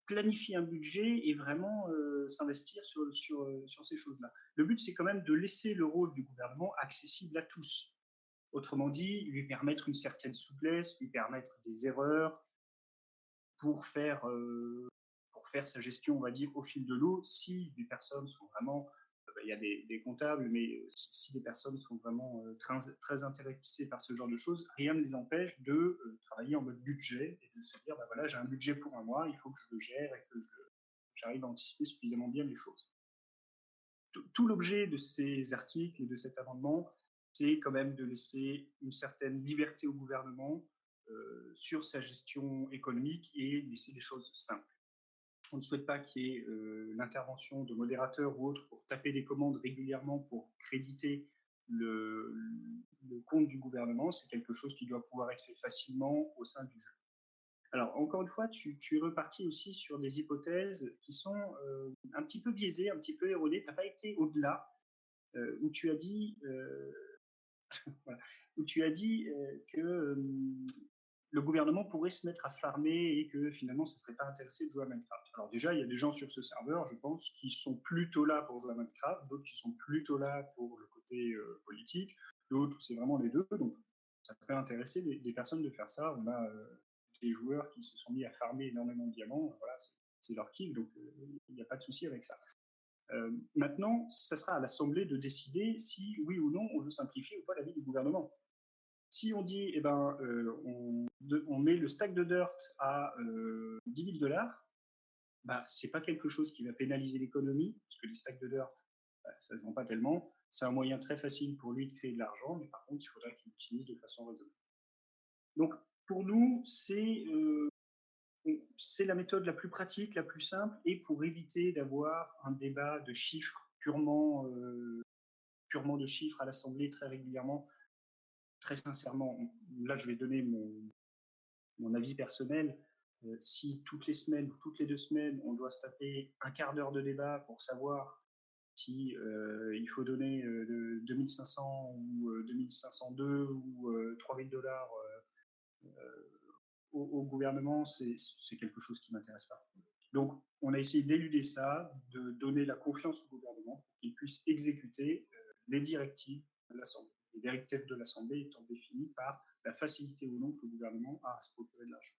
planifier un budget et vraiment s'investir sur ces choses-là. Le but, c'est quand même de laisser le rôle du gouvernement accessible à tous. Autrement dit, lui permettre une certaine souplesse, lui permettre des erreurs pour faire sa gestion, on va dire, au fil de l'eau, si des personnes sont vraiment... il y a des comptables, mais si des personnes sont vraiment très, très intéressées par ce genre de choses, rien ne les empêche de travailler en mode budget et de se dire, bah voilà, j'ai un budget pour un mois, il faut que je le gère et que j'arrive à anticiper suffisamment bien les choses. Tout l'objet de ces articles et de cet amendement, c'est quand même de laisser une certaine liberté au gouvernement sur sa gestion économique et laisser les choses simples. On ne souhaite pas qu'il y ait l'intervention de modérateurs ou autres pour taper des commandes régulièrement pour créditer le compte du gouvernement. C'est quelque chose qui doit pouvoir être fait facilement au sein du jeu. Alors, encore une fois, tu es reparti aussi sur des hypothèses qui sont un petit peu biaisées, un petit peu erronées. Tu n'as pas été au-delà, où tu as dit, voilà, où tu as dit que le gouvernement pourrait se mettre à farmer et que finalement, ça ne serait pas intéressé de jouer à Minecraft. Alors déjà, il y a des gens sur ce serveur, je pense, qui sont plutôt là pour jouer à Minecraft, d'autres qui sont plutôt là pour le côté politique, d'autres où c'est vraiment les deux. Donc, ça peut intéresser des personnes de faire ça. On a des joueurs qui se sont mis à farmer énormément de diamants. Voilà, c'est leur kill, donc il n'y a pas de souci avec ça. Maintenant, ça sera à l'Assemblée de décider si, oui ou non, on veut simplifier ou pas la vie du gouvernement. Si on dit, eh ben, on met le stack de dirt à 10 000 $, bah, c'est pas quelque chose qui va pénaliser l'économie, parce que les stacks de dirt, bah, ça se vend pas tellement. C'est un moyen très facile pour lui de créer de l'argent, mais par contre, il faudra qu'il l'utilise de façon raisonnable. Donc, pour nous, c'est la méthode la plus pratique, la plus simple, et pour éviter d'avoir un débat de chiffres purement de chiffres à l'Assemblée très régulièrement. Très sincèrement, là je vais donner mon avis personnel. Si toutes les semaines ou toutes les 2 semaines, on doit se taper un quart d'heure de débat pour savoir si il faut donner 2500 ou 2502 ou 3000 $ au gouvernement, c'est quelque chose qui ne m'intéresse pas. Donc, on a essayé d'éluder ça, de donner la confiance au gouvernement pour qu'il puisse exécuter les directives de l'Assemblée. Les directives de l'Assemblée étant définies par la facilité ou non que le gouvernement a à se procurer de l'argent.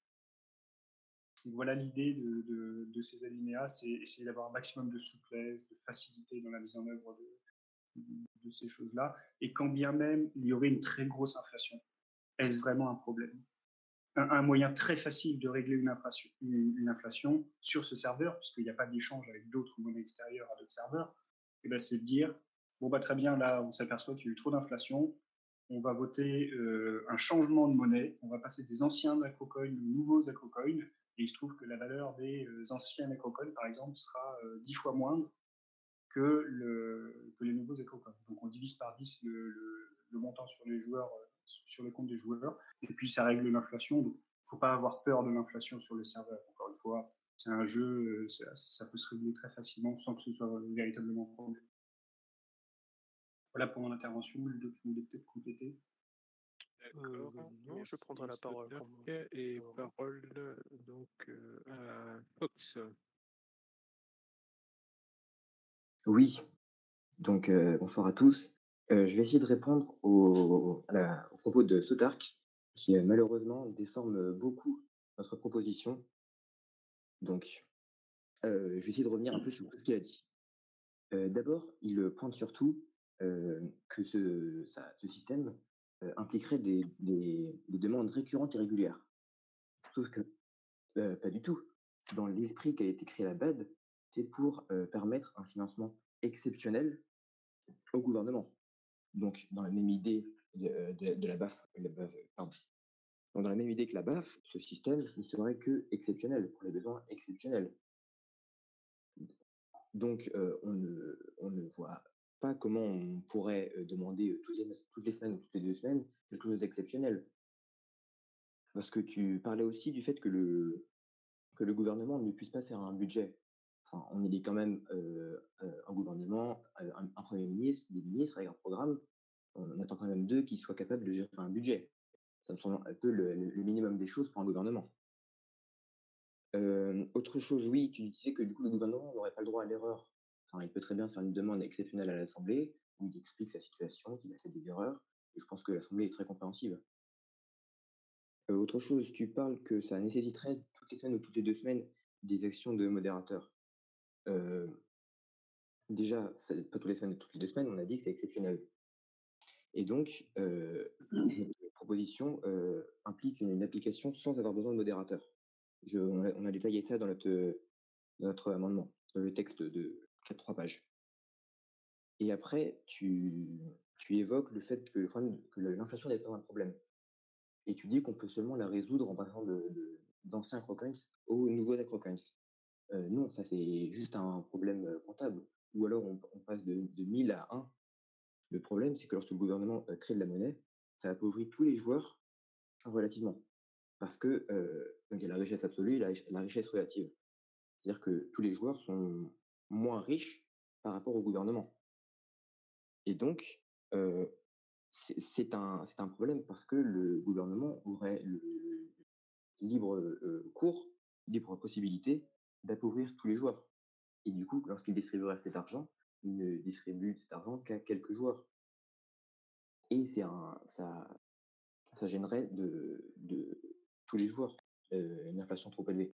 Donc voilà l'idée de ces alinéas, c'est essayer d'avoir un maximum de souplesse, de facilité dans la mise en œuvre de ces choses-là. Et quand bien même il y aurait une très grosse inflation, est-ce vraiment un problème? Un moyen très facile de régler une inflation sur ce serveur, puisqu'il n'y a pas d'échange avec d'autres monnaies extérieures à d'autres serveurs, et ben c'est de dire, bon bah très bien, là on s'aperçoit qu'il y a eu trop d'inflation, on va voter un changement de monnaie, on va passer des anciens Acrocoins aux nouveaux Acrocoins, et il se trouve que la valeur des anciens Acrocoins, par exemple, sera 10 fois moindre que les nouveaux Acrocoins. Donc on divise par 10 le montant sur les joueurs, sur le compte des joueurs, et puis ça règle l'inflation. Donc il ne faut pas avoir peur de l'inflation sur le serveur. Encore une fois, c'est un jeu, ça peut se régler très facilement sans que ce soit véritablement problème. Voilà pour mon intervention. Ludo, tu voulais peut-être compléter. Non, je prendrai la parole. Et parole donc à Fox. Oui, donc bonsoir à tous. Je vais essayer de répondre au propos de Sotark, qui malheureusement déforme beaucoup notre proposition. Donc, je vais essayer de revenir un peu sur tout ce qu'il a dit. D'abord, il pointe surtout que ce système impliquerait des demandes récurrentes et régulières. Sauf que pas du tout. Dans l'esprit qui a été créé à la base, c'est pour permettre un financement exceptionnel au gouvernement. Donc, dans la même idée de la BAF, pardon. Donc, dans la même idée que la BAF, ce système ne serait que exceptionnel, pour les besoins exceptionnels. Donc, on ne voit pas comment on pourrait demander toutes les semaines ou toutes les 2 semaines quelque chose d'exceptionnel. Parce que tu parlais aussi du fait que le gouvernement ne puisse pas faire un budget. Enfin, on élit quand même un gouvernement, un Premier ministre, des ministres avec un programme. On attend quand même d'eux qui soient capables de gérer un budget. Ça me semble un peu le minimum des choses pour un gouvernement. Autre chose, oui, tu disais que du coup le gouvernement n'aurait pas le droit à l'erreur. Enfin, il peut très bien faire une demande exceptionnelle à l'Assemblée où il explique sa situation, qu'il a fait des erreurs, et je pense que l'Assemblée est très compréhensive. Autre chose, tu parles que ça nécessiterait toutes les semaines ou toutes les 2 semaines des actions de modérateurs. Déjà, pas toutes les semaines et toutes les 2 semaines, on a dit que c'est exceptionnel. Et donc, notre proposition implique une application sans avoir besoin de modérateur. On a détaillé ça dans notre amendement, dans le texte de 3 pages. Et après, tu évoques le fait que l'inflation n'est pas un problème. Et tu dis qu'on peut seulement la résoudre en passant d'anciens Acrocoins aux nouveaux Acrocoins. Non, ça c'est juste un problème comptable. Ou alors on passe de 1000 à 1. Le problème, c'est que lorsque le gouvernement crée de la monnaie, ça appauvrit tous les joueurs relativement. parce que donc il y a la richesse absolue et la richesse relative. C'est-à-dire que tous les joueurs sont moins riches par rapport au gouvernement. Et donc, c'est un problème parce que le gouvernement aurait le libre cours, libre possibilité d'appauvrir tous les joueurs. Et du coup, lorsqu'il distribuerait cet argent, il ne distribue cet argent qu'à quelques joueurs. Et ça gênerait de tous les joueurs une inflation trop élevée.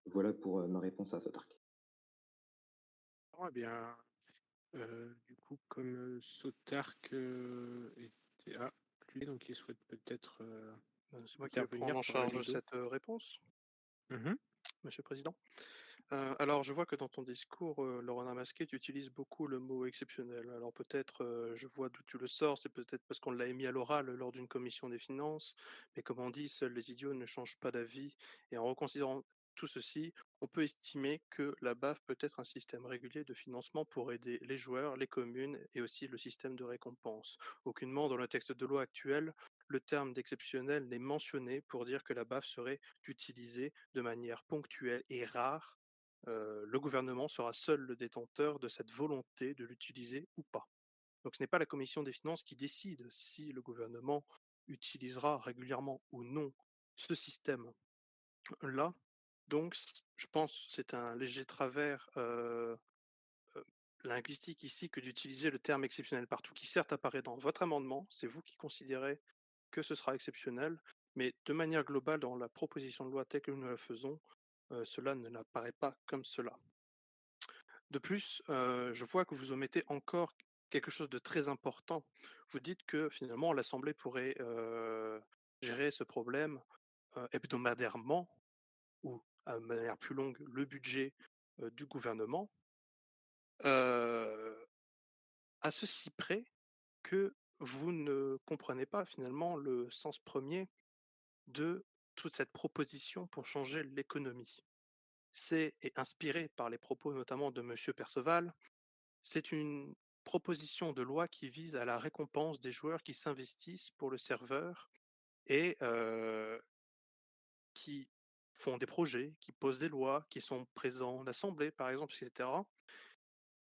Voilà pour ma réponse à Sotark. Eh bien, du coup, comme Sotark était appelé, donc il souhaite peut-être C'est moi qui vais prendre en charge cette réponse, Monsieur le Président. Alors, je vois que dans ton discours, Laurent Masquet, tu utilises beaucoup le mot exceptionnel. Alors peut-être, je vois d'où tu le sors, c'est peut-être parce qu'on l'a émis à l'oral lors d'une commission des finances, mais comme on dit, seuls les idiots ne changent pas d'avis. Et en reconsidérant tout ceci, on peut estimer que la BAF peut être un système régulier de financement pour aider les joueurs, les communes et aussi le système de récompense. Aucunement dans le texte de loi actuel, le terme d'exceptionnel n'est mentionné pour dire que la BAF serait utilisée de manière ponctuelle et rare. Le gouvernement sera seul le détenteur de cette volonté de l'utiliser ou pas. Donc ce n'est pas la commission des finances qui décide si le gouvernement utilisera régulièrement ou non ce système-là. Donc je pense que c'est un léger travers linguistique ici que d'utiliser le terme exceptionnel partout, qui certes apparaît dans votre amendement, c'est vous qui considérez que ce sera exceptionnel, mais de manière globale, dans la proposition de loi telle que nous la faisons, cela ne n'apparaît pas comme cela. De plus, je vois que vous omettez encore quelque chose de très important. Vous dites que finalement l'Assemblée pourrait gérer ce problème hebdomadairement ou de manière plus longue le budget du gouvernement, à ceci près que vous ne comprenez pas finalement le sens premier de toute cette proposition pour changer l'économie. C'est inspiré par les propos notamment de Monsieur Perceval. C'est une proposition de loi qui vise à la récompense des joueurs qui s'investissent pour le serveur et qui font des projets, qui posent des lois, qui sont présents en assemblée par exemple, etc.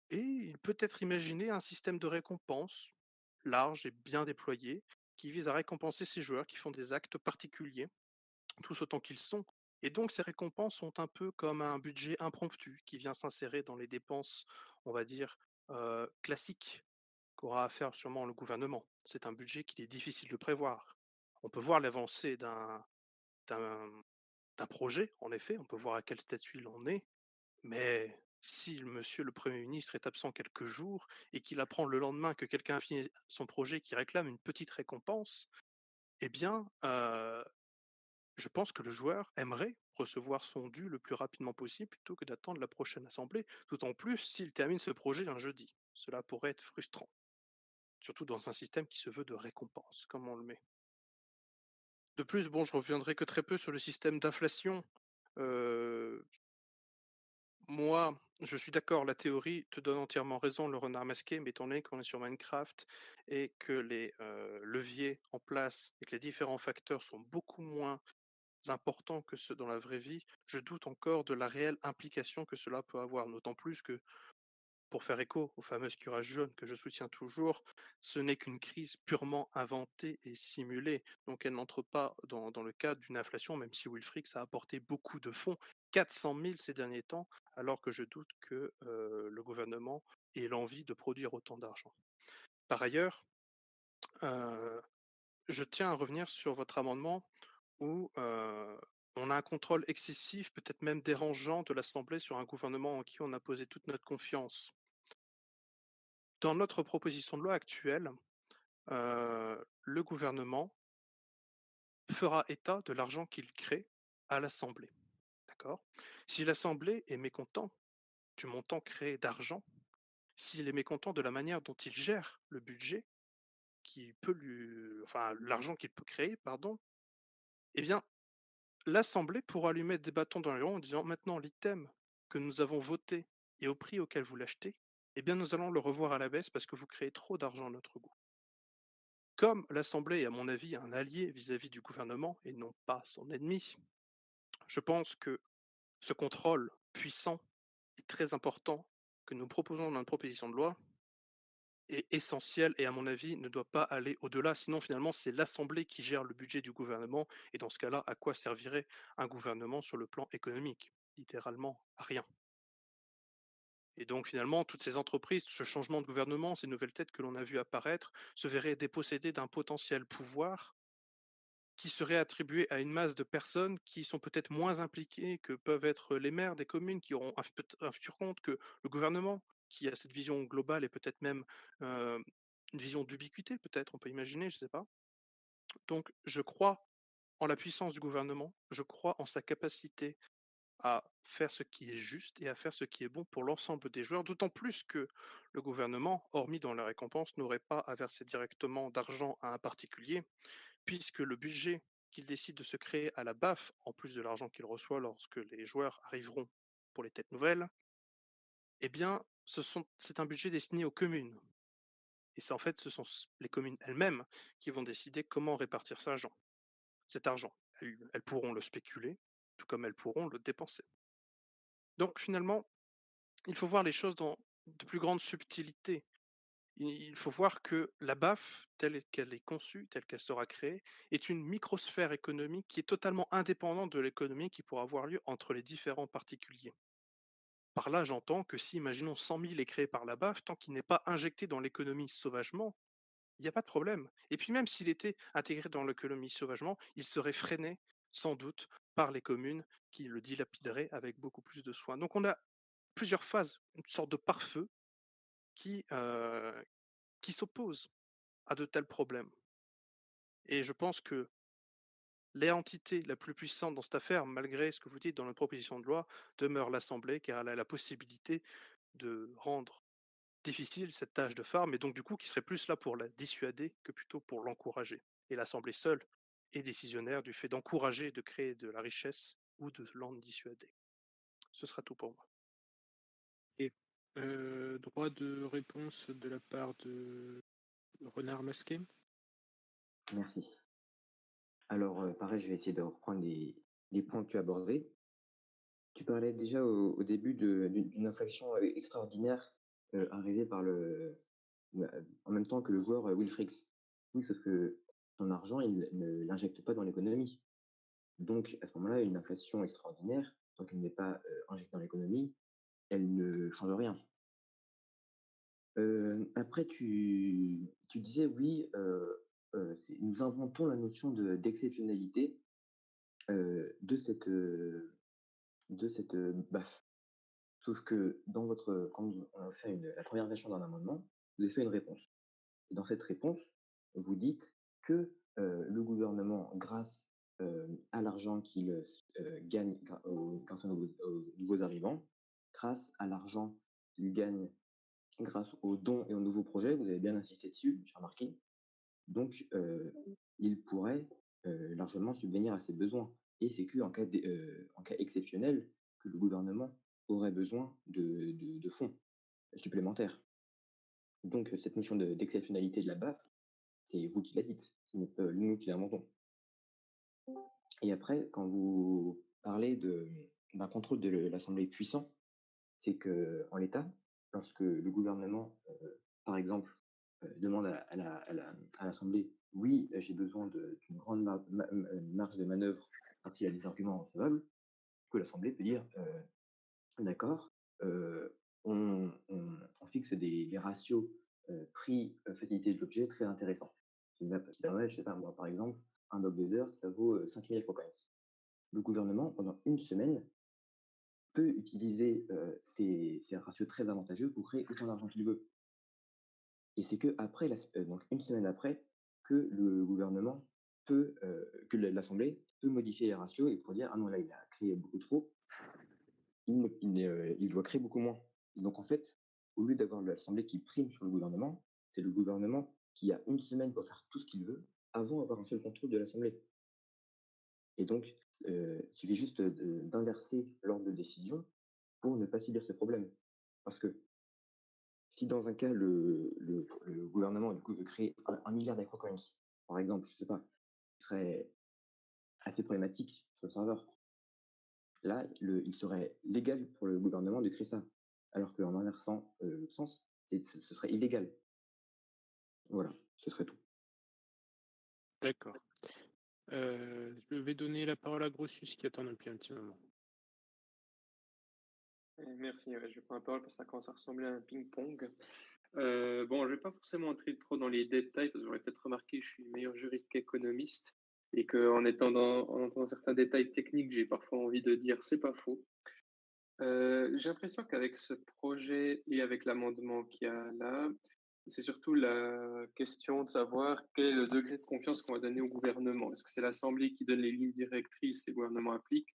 Et il peut être imaginé un système de récompense large et bien déployé qui vise à récompenser ces joueurs qui font des actes particuliers, tous autant qu'ils sont. Et donc ces récompenses sont un peu comme un budget impromptu qui vient s'insérer dans les dépenses, on va dire, classiques qu'aura à faire sûrement le gouvernement. C'est un budget qu'il est difficile de prévoir. On peut voir l'avancée d'un projet, en effet, on peut voir à quel statut il en est, mais si monsieur le Premier ministre est absent quelques jours et qu'il apprend le lendemain que quelqu'un a fini son projet qui réclame une petite récompense, eh bien, je pense que le joueur aimerait recevoir son dû le plus rapidement possible plutôt que d'attendre la prochaine assemblée, tout en plus s'il termine ce projet un jeudi. Cela pourrait être frustrant, surtout dans un système qui se veut de récompense, comme on le met. De plus, bon, je reviendrai que très peu sur le système d'inflation. Moi, je suis d'accord, la théorie te donne entièrement raison, le renard masqué, mais étant donné qu'on est sur Minecraft et que les leviers en place et que les différents facteurs sont beaucoup moins importants que ceux dans la vraie vie, je doute encore de la réelle implication que cela peut avoir, d'autant plus que, pour faire écho aux fameuses cuirages jaunes que je soutiens toujours, ce n'est qu'une crise purement inventée et simulée, donc elle n'entre pas dans le cadre d'une inflation, même si Wilfrix a apporté beaucoup de fonds, 400 000 ces derniers temps, alors que je doute que le gouvernement ait l'envie de produire autant d'argent. Par ailleurs, je tiens à revenir sur votre amendement où on a un contrôle excessif, peut-être même dérangeant de l'Assemblée sur un gouvernement en qui on a posé toute notre confiance. Dans notre proposition de loi actuelle, le gouvernement fera état de l'argent qu'il crée à l'Assemblée. D'accord ? Si l'Assemblée est mécontent du montant créé d'argent, s'il est mécontent de la manière dont il gère le budget, l'argent qu'il peut créer, pardon, eh bien, l'Assemblée pourra lui mettre des bâtons dans les roues en disant maintenant l'item que nous avons voté et au prix auquel vous l'achetez, eh bien nous allons le revoir à la baisse parce que vous créez trop d'argent à notre goût. comme l'Assemblée est, à mon avis, un allié vis-à-vis du gouvernement et non pas son ennemi, je pense que ce contrôle puissant et très important que nous proposons dans notre proposition de loi est essentiel et, à mon avis, ne doit pas aller au-delà. Sinon, finalement, c'est l'Assemblée qui gère le budget du gouvernement. Et dans ce cas-là, à quoi servirait un gouvernement sur le plan économique? Littéralement, à rien. Et donc, finalement, toutes ces entreprises, ce changement de gouvernement, ces nouvelles têtes que l'on a vues apparaître, se verraient dépossédées d'un potentiel pouvoir qui serait attribué à une masse de personnes qui sont peut-être moins impliquées que peuvent être les maires des communes, qui auront un futur compte, que le gouvernement, qui a cette vision globale et peut-être même une vision d'ubiquité, peut-être, on peut imaginer, je ne sais pas. Donc, je crois en la puissance du gouvernement, je crois en sa capacité à faire ce qui est juste et à faire ce qui est bon pour l'ensemble des joueurs, d'autant plus que le gouvernement, hormis dans la récompense, n'aurait pas à verser directement d'argent à un particulier, puisque le budget qu'il décide de se créer à la BAF, en plus de l'argent qu'il reçoit lorsque les joueurs arriveront pour les têtes nouvelles, eh bien, c'est un budget destiné aux communes. Et c'est en fait, ce sont les communes elles-mêmes qui vont décider comment répartir cet argent. Elles pourront le spéculer, tout comme elles pourront le dépenser. Donc finalement, il faut voir les choses dans de plus grandes subtilités. Il faut voir que la BAF, telle qu'elle est conçue, telle qu'elle sera créée, est une microsphère économique qui est totalement indépendante de l'économie qui pourra avoir lieu entre les différents particuliers. Par là, j'entends que si, imaginons, 100 000 est créé par la BAF, tant qu'il n'est pas injecté dans l'économie sauvagement, il n'y a pas de problème. Et puis même s'il était intégré dans l'économie sauvagement, il serait freiné, sans doute, par les communes qui le dilapideraient avec beaucoup plus de soin. Donc on a plusieurs phases, une sorte de pare-feu qui, qui s'oppose à de tels problèmes. Et je pense que l'entité la plus puissante dans cette affaire, malgré ce que vous dites dans notre proposition de loi, demeure l'Assemblée, car elle a la possibilité de rendre difficile cette tâche de phare, mais donc du coup qui serait plus là pour la dissuader que plutôt pour l'encourager. Et l'Assemblée seule est décisionnaire du fait d'encourager, de créer de la richesse ou de l'en dissuader. Ce sera tout pour moi. Et droit de réponse de la part de Renard Masqué. Merci. Alors, pareil, je vais essayer de reprendre les points que tu as abordés. Tu parlais déjà au début d'une infraction extraordinaire arrivée par en même temps que le joueur Wilfrix. Oui, sauf que son argent, il ne l'injecte pas dans l'économie. Donc, à ce moment-là, une inflation extraordinaire, tant qu'elle n'est pas injectée dans l'économie, elle ne change rien. Après, tu disais, oui, nous inventons la notion d'exceptionnalité de cette BAF. Sauf que quand on a fait la première version d'un amendement, vous avez fait une réponse. Et dans cette réponse, vous dites que le gouvernement, grâce à l'argent qu'il gagne grâce aux nouveaux arrivants, grâce à l'argent qu'il gagne grâce aux dons et aux nouveaux projets, vous avez bien insisté dessus, j'ai remarqué, donc il pourrait largement subvenir à ses besoins. Et c'est qu'en cas exceptionnel que le gouvernement aurait besoin de fonds supplémentaires. Donc cette notion d'exceptionnalité de la BAF, c'est vous qui la dites, ce n'est pas nous qui l'inventons. Et après, quand vous parlez d'un contrôle de l'Assemblée puissant, c'est qu'en l'état, lorsque le gouvernement, par exemple, demande à l'Assemblée, oui, j'ai besoin d'une grande marge de manœuvre quand il y a des arguments recevables, que l'Assemblée peut dire, d'accord, on fixe des ratios prix facilité de l'objet très intéressants. Qui permet, je sais pas moi, par exemple, un bloc de Dirt, ça vaut 5000 coins. Le gouvernement, pendant une semaine, peut utiliser ces ratios très avantageux pour créer autant d'argent qu'il veut. Et c'est que après, donc une semaine après, que le gouvernement que l'Assemblée peut modifier les ratios et pour dire ah non là il a créé beaucoup trop, il doit créer beaucoup moins. Et donc en fait, au lieu d'avoir l'Assemblée qui prime sur le gouvernement, c'est le gouvernement qui a une semaine pour faire tout ce qu'il veut avant d'avoir un seul contrôle de l'Assemblée. Et donc, il suffit juste d'inverser l'ordre de décision pour ne pas subir ce problème. Parce que Si dans un cas, le gouvernement, du coup, veut créer 1 milliard d'Acrocoins, par exemple, je sais pas, ce serait assez problématique sur le serveur. Là, il serait légal pour le gouvernement de créer ça. Alors qu'en inversant le sens, ce serait illégal. Voilà, ce serait tout. D'accord. Je vais donner la parole à Grossus qui attend depuis un petit moment. Merci, ouais, je vais prendre la parole parce que ça commence à ressembler à un ping-pong. Bon, je vais pas forcément entrer trop dans les détails parce que vous l'aurez peut-être remarqué, je suis meilleur juriste qu'économiste et qu'en en entendant certains détails techniques, j'ai parfois envie de dire c'est pas faux. J'ai l'impression qu'avec ce projet et avec l'amendement qu'il y a là, c'est surtout la question de savoir quel est le degré de confiance qu'on va donner au gouvernement. Est-ce que c'est l'Assemblée qui donne les lignes directrices et le gouvernement applique?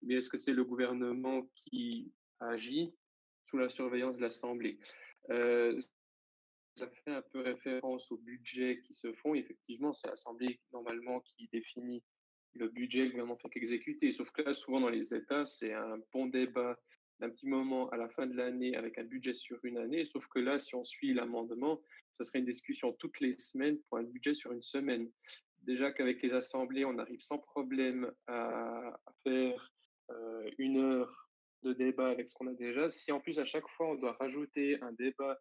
Ou bien est-ce que c'est le gouvernement qui agit sous la surveillance de l'Assemblée? Euh, Ça fait un peu référence aux budgets qui se font. Effectivement, c'est l'Assemblée normalement qui définit le budget, le gouvernement fait qu'exécuter. Sauf que là, souvent dans les États, c'est un bon débat d'un petit moment à la fin de l'année avec un budget sur une année. Sauf que là, si on suit l'amendement, ça serait une discussion toutes les semaines pour un budget sur une semaine. Déjà qu'avec les assemblées, on arrive sans problème à faire 1 heure de débat avec ce qu'on a déjà. Si en plus à chaque fois on doit rajouter un débat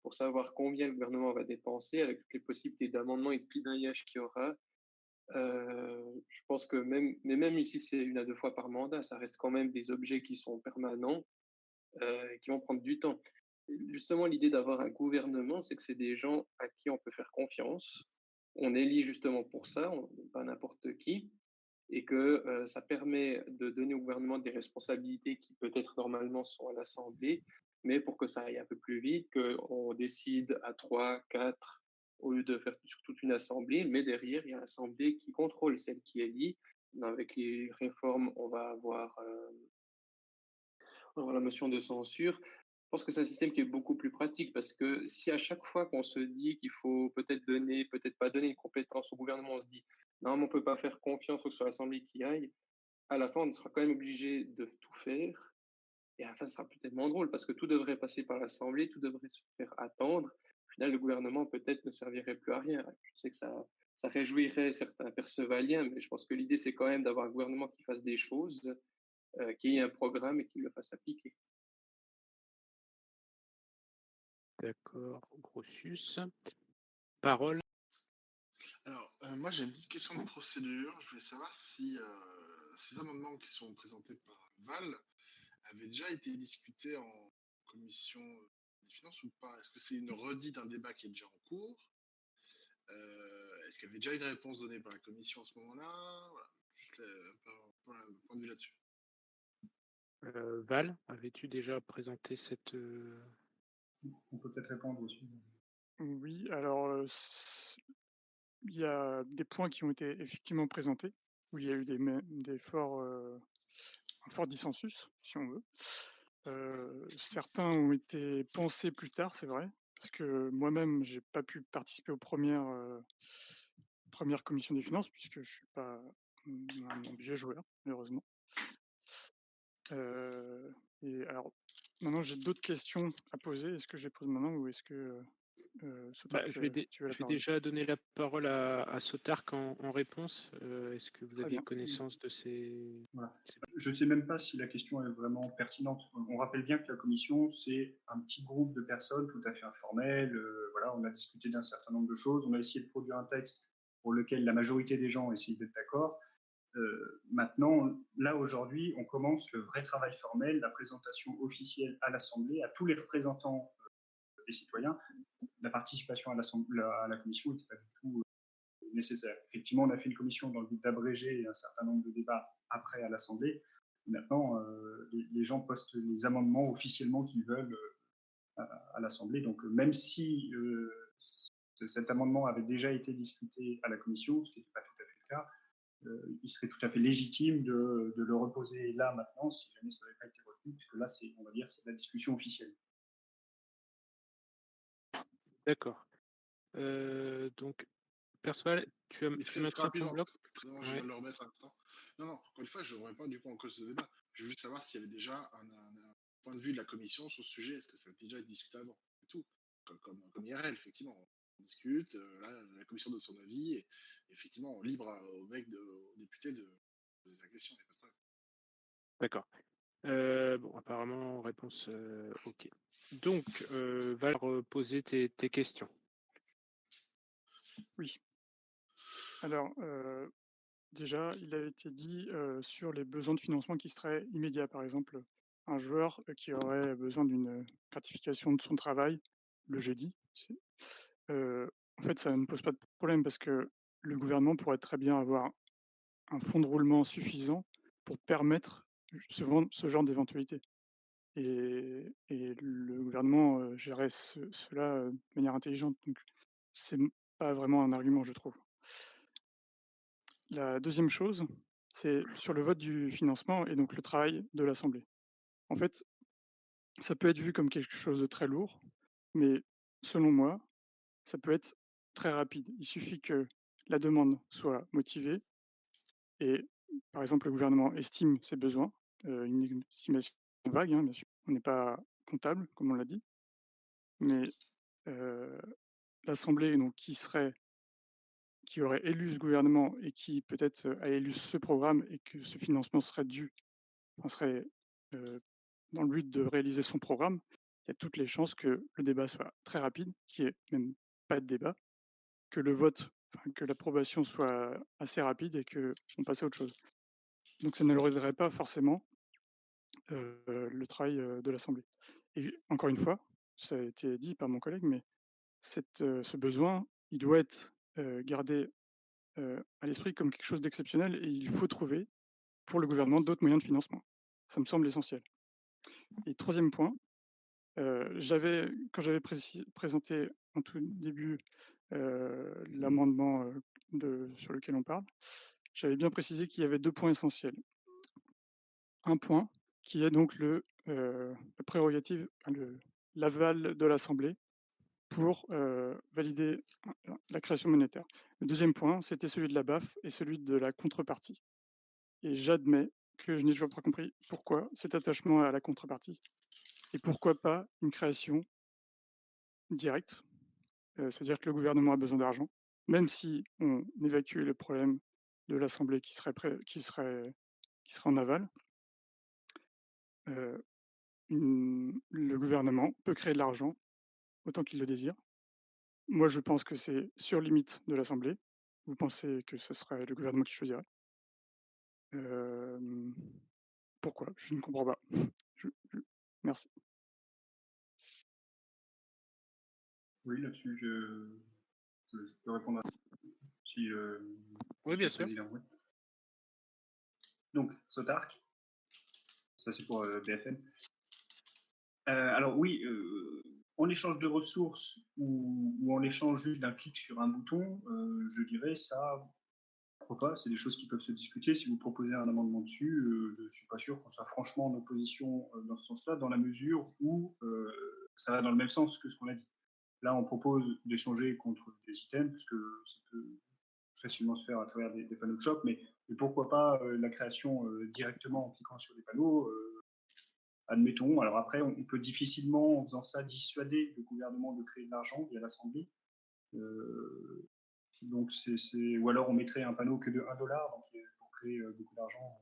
pour savoir combien le gouvernement va dépenser, avec toutes les possibilités d'amendement et de pinaillage qu'il y aura. Je pense que même si c'est 1 à 2 fois par mandat, ça reste quand même des objets qui sont permanents et qui vont prendre du temps. Justement, l'idée d'avoir un gouvernement, c'est que c'est des gens à qui on peut faire confiance. On élit justement pour ça, pas n'importe qui, et que ça permet de donner au gouvernement des responsabilités qui peut-être normalement sont à l'Assemblée, mais pour que ça aille un peu plus vite, qu'on décide à 3, 4, au lieu de faire sur toute une Assemblée, mais derrière, il y a l'Assemblée qui contrôle celle qui élit. Avec les réformes, on va avoir la motion de censure. Je pense que c'est un système qui est beaucoup plus pratique parce que si à chaque fois qu'on se dit qu'il faut peut-être donner, peut-être pas donner une compétence au gouvernement, on se dit non, on ne peut pas faire confiance aux l'Assemblée qui aille, à la fin, on sera quand même obligé de tout faire. Et à la fin, ce sera plus tellement drôle parce que tout devrait passer par l'Assemblée, tout devrait se faire attendre. Au final, le gouvernement peut-être ne servirait plus à rien. Je sais que ça réjouirait certains percevaliens, mais je pense que l'idée, c'est quand même d'avoir un gouvernement qui fasse des choses, qui ait un programme et qui le fasse appliquer. D'accord, Grossus. Parole. Alors, moi j'ai une petite question de procédure. Je voulais savoir si ces amendements qui sont présentés par Val avaient déjà été discutés en commission des finances ou pas? Est-ce que c'est une redite d'un débat qui est déjà en cours? Est-ce qu'il y avait déjà une réponse donnée par la commission à ce moment-là? Voilà, juste un point de vue là-dessus. Val, avais-tu déjà présenté cette... On peut peut-être répondre aussi. Oui, alors il y a des points qui ont été effectivement présentés, où il y a eu un fort dissensus, si on veut. Certains ont été pensés plus tard, c'est vrai, parce que moi-même, j'ai pas pu participer aux premières commissions des finances, puisque je suis pas un vieux joueur, malheureusement. Et alors, maintenant, j'ai d'autres questions à poser. Est-ce que je les pose maintenant ou est-ce que Sotark, je vais tu veux la parole? déjà donner la parole à Sotark en réponse. Est-ce que vous Très aviez bien. connaissance de ces... Voilà. Je ne sais même pas si la question est vraiment pertinente. On rappelle bien que la commission, c'est un petit groupe de personnes tout à fait informelles. Voilà, on a discuté d'un certain nombre de choses. On a essayé de produire un texte pour lequel la majorité des gens ont essayé d'être d'accord. Maintenant, là, aujourd'hui, on commence le vrai travail formel, la présentation officielle à l'Assemblée, à tous les représentants des citoyens. La participation à la commission n'était pas du tout nécessaire. Effectivement, on a fait une commission dans le but d'abréger un certain nombre de débats après à l'Assemblée. Maintenant, les gens postent les amendements officiellement qu'ils veulent à l'Assemblée. Donc, même si cet amendement avait déjà été discuté à la commission, ce qui n'était pas tout à fait le cas, il serait tout à fait légitime de le reposer là maintenant, si jamais ça n'avait pas été retenu, puisque là, on va dire, c'est de la discussion officielle. D'accord. Donc, Perceval, tu maintiens ton bloc? Non, je viens de le remettre à l'instant. Non, encore une fois, je ne remets pas du coup en cause ce débat. Je veux juste savoir s'il y avait déjà un point de vue de la commission sur ce sujet, est-ce que ça a déjà été discuté avant? C'est tout. Comme IRL, effectivement. On discute, là, la commission donne son avis, et effectivement, libre aux députés de poser sa question, il n'y a pas de problème. D'accord. Bon, apparemment, réponse OK. Donc, va poser tes questions. Oui. Alors, déjà, il a été dit sur les besoins de financement qui seraient immédiats. Par exemple, un joueur qui aurait besoin d'une gratification de son travail le jeudi. En fait, ça ne pose pas de problème parce que le gouvernement pourrait très bien avoir un fonds de roulement suffisant pour permettre ce genre d'éventualité. Et le gouvernement gérerait cela de manière intelligente. Donc, c'est pas vraiment un argument, je trouve. La deuxième chose, c'est sur le vote du financement et donc le travail de l'Assemblée. En fait, ça peut être vu comme quelque chose de très lourd, mais selon moi, ça peut être très rapide. Il suffit que la demande soit motivée et, par exemple, le gouvernement estime ses besoins, une estimation vague, hein, bien sûr. On n'est pas comptable, comme on l'a dit, mais l'Assemblée donc qui aurait élu ce gouvernement et qui peut-être a élu ce programme et que ce financement serait serait dans le but de réaliser son programme, il y a toutes les chances que le débat soit très rapide, qu'il n'y ait même pas de débat, que le vote, que l'approbation soit assez rapide et qu'on passe à autre chose. Donc ça ne leur aiderait pas forcément le travail de l'Assemblée. Et encore une fois, ça a été dit par mon collègue, mais ce besoin, il doit être gardé à l'esprit comme quelque chose d'exceptionnel et il faut trouver pour le gouvernement d'autres moyens de financement. Ça me semble essentiel. Et troisième point, quand j'avais présenté en tout début l'amendement sur lequel on parle, j'avais bien précisé qu'il y avait 2 points essentiels. Un point qui est donc la prérogative, l'aval de l'Assemblée pour valider la création monétaire. Le deuxième point, c'était celui de la BAF et celui de la contrepartie. Et j'admets que je n'ai toujours pas compris pourquoi cet attachement à la contrepartie et pourquoi pas une création directe. C'est-à-dire que le gouvernement a besoin d'argent, même si on évacue le problème de l'Assemblée qui serait en aval. Le gouvernement peut créer de l'argent autant qu'il le désire. Moi, je pense que c'est sur limite de l'Assemblée. Vous pensez que ce serait le gouvernement qui choisirait? Pourquoi? Je ne comprends pas. Merci. Oui, là-dessus, je peux répondre si Oui, bien sûr. oui. Donc, Sotark, ça c'est pour BFM. Alors oui, en échange de ressources ou en échange juste d'un clic sur un bouton, je dirais ça, pourquoi pas, c'est des choses qui peuvent se discuter. Si vous proposez un amendement dessus, je ne suis pas sûr qu'on soit franchement en opposition dans ce sens-là, dans la mesure où ça va dans le même sens que ce qu'on a dit. Là, on propose d'échanger contre des items, parce que ça peut facilement se faire à travers des panneaux de shop, mais pourquoi pas la création directement en cliquant sur des panneaux, admettons. Alors après, on peut difficilement, en faisant ça, dissuader le gouvernement de créer de l'argent via l'Assemblée. Donc ou alors on mettrait un panneau que de $1, donc pour créer beaucoup d'argent,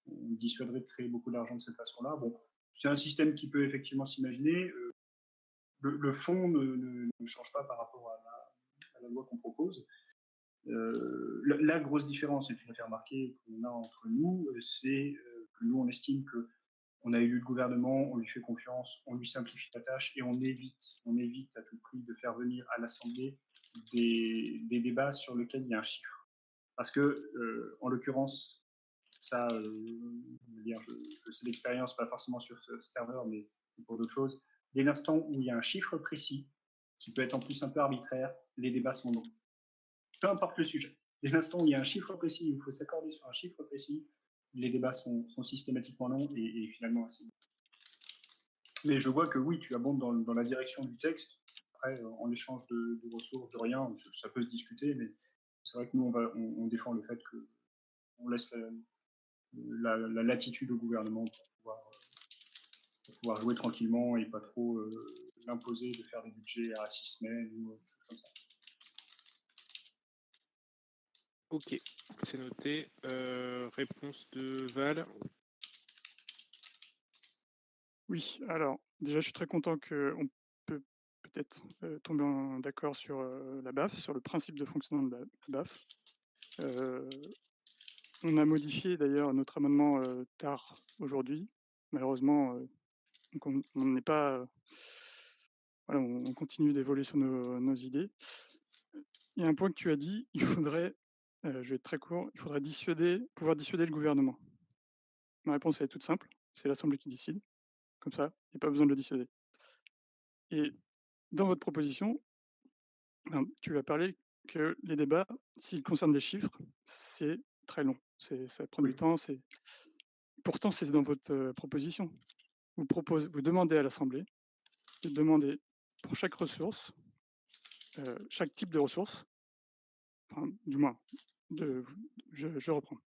on dissuaderait de créer beaucoup d'argent de cette façon-là. Bon, c'est un système qui peut effectivement s'imaginer. Le fond ne change pas par rapport à la loi qu'on propose. La grosse différence, et tu l'as fait remarquer, qu'on a entre nous, c'est que nous, on estime qu'on a élu le gouvernement, on lui fait confiance, on lui simplifie la tâche et on évite à tout prix de faire venir à l'Assemblée des débats sur lesquels il y a un chiffre. Parce que, en l'occurrence, ça, je sais d'expérience, pas forcément sur ce serveur, mais pour d'autres choses, dès l'instant où il y a un chiffre précis, qui peut être en plus un peu arbitraire, les débats sont longs. Peu importe le sujet. Dès l'instant où il y a un chiffre précis, il faut s'accorder sur un chiffre précis, les débats sont systématiquement longs et finalement assez longs. Mais je vois que oui, tu abondes dans la direction du texte. Après, en échange de ressources, de rien, ça peut se discuter, mais c'est vrai que nous, on défend le fait qu'on laisse la latitude au gouvernement pour pouvoir pour pouvoir jouer tranquillement et pas trop l'imposer de faire des budgets à 6 semaines ou des choses comme ça. Ok, c'est noté. Réponse de Val. Oui, alors déjà, je suis très content qu'on peut peut-être tomber d'accord sur la BAF, sur le principe de fonctionnement de la BAF. On a modifié d'ailleurs notre amendement tard aujourd'hui. Malheureusement, on n'est pas. Voilà, on continue d'évoluer sur nos idées. Il y a un point que tu as dit, il faudrait, je vais être très court, il faudrait pouvoir dissuader le gouvernement. Ma réponse elle est toute simple, c'est l'Assemblée qui décide. Comme ça, il n'y a pas besoin de le dissuader. Et dans votre proposition, tu as parlé que les débats, s'ils concernent des chiffres, c'est très long. Ça prend du temps. Pourtant, c'est dans votre proposition. Vous demandez à l'Assemblée de demander pour chaque ressource, chaque type de ressource, enfin, du moins, je reprends.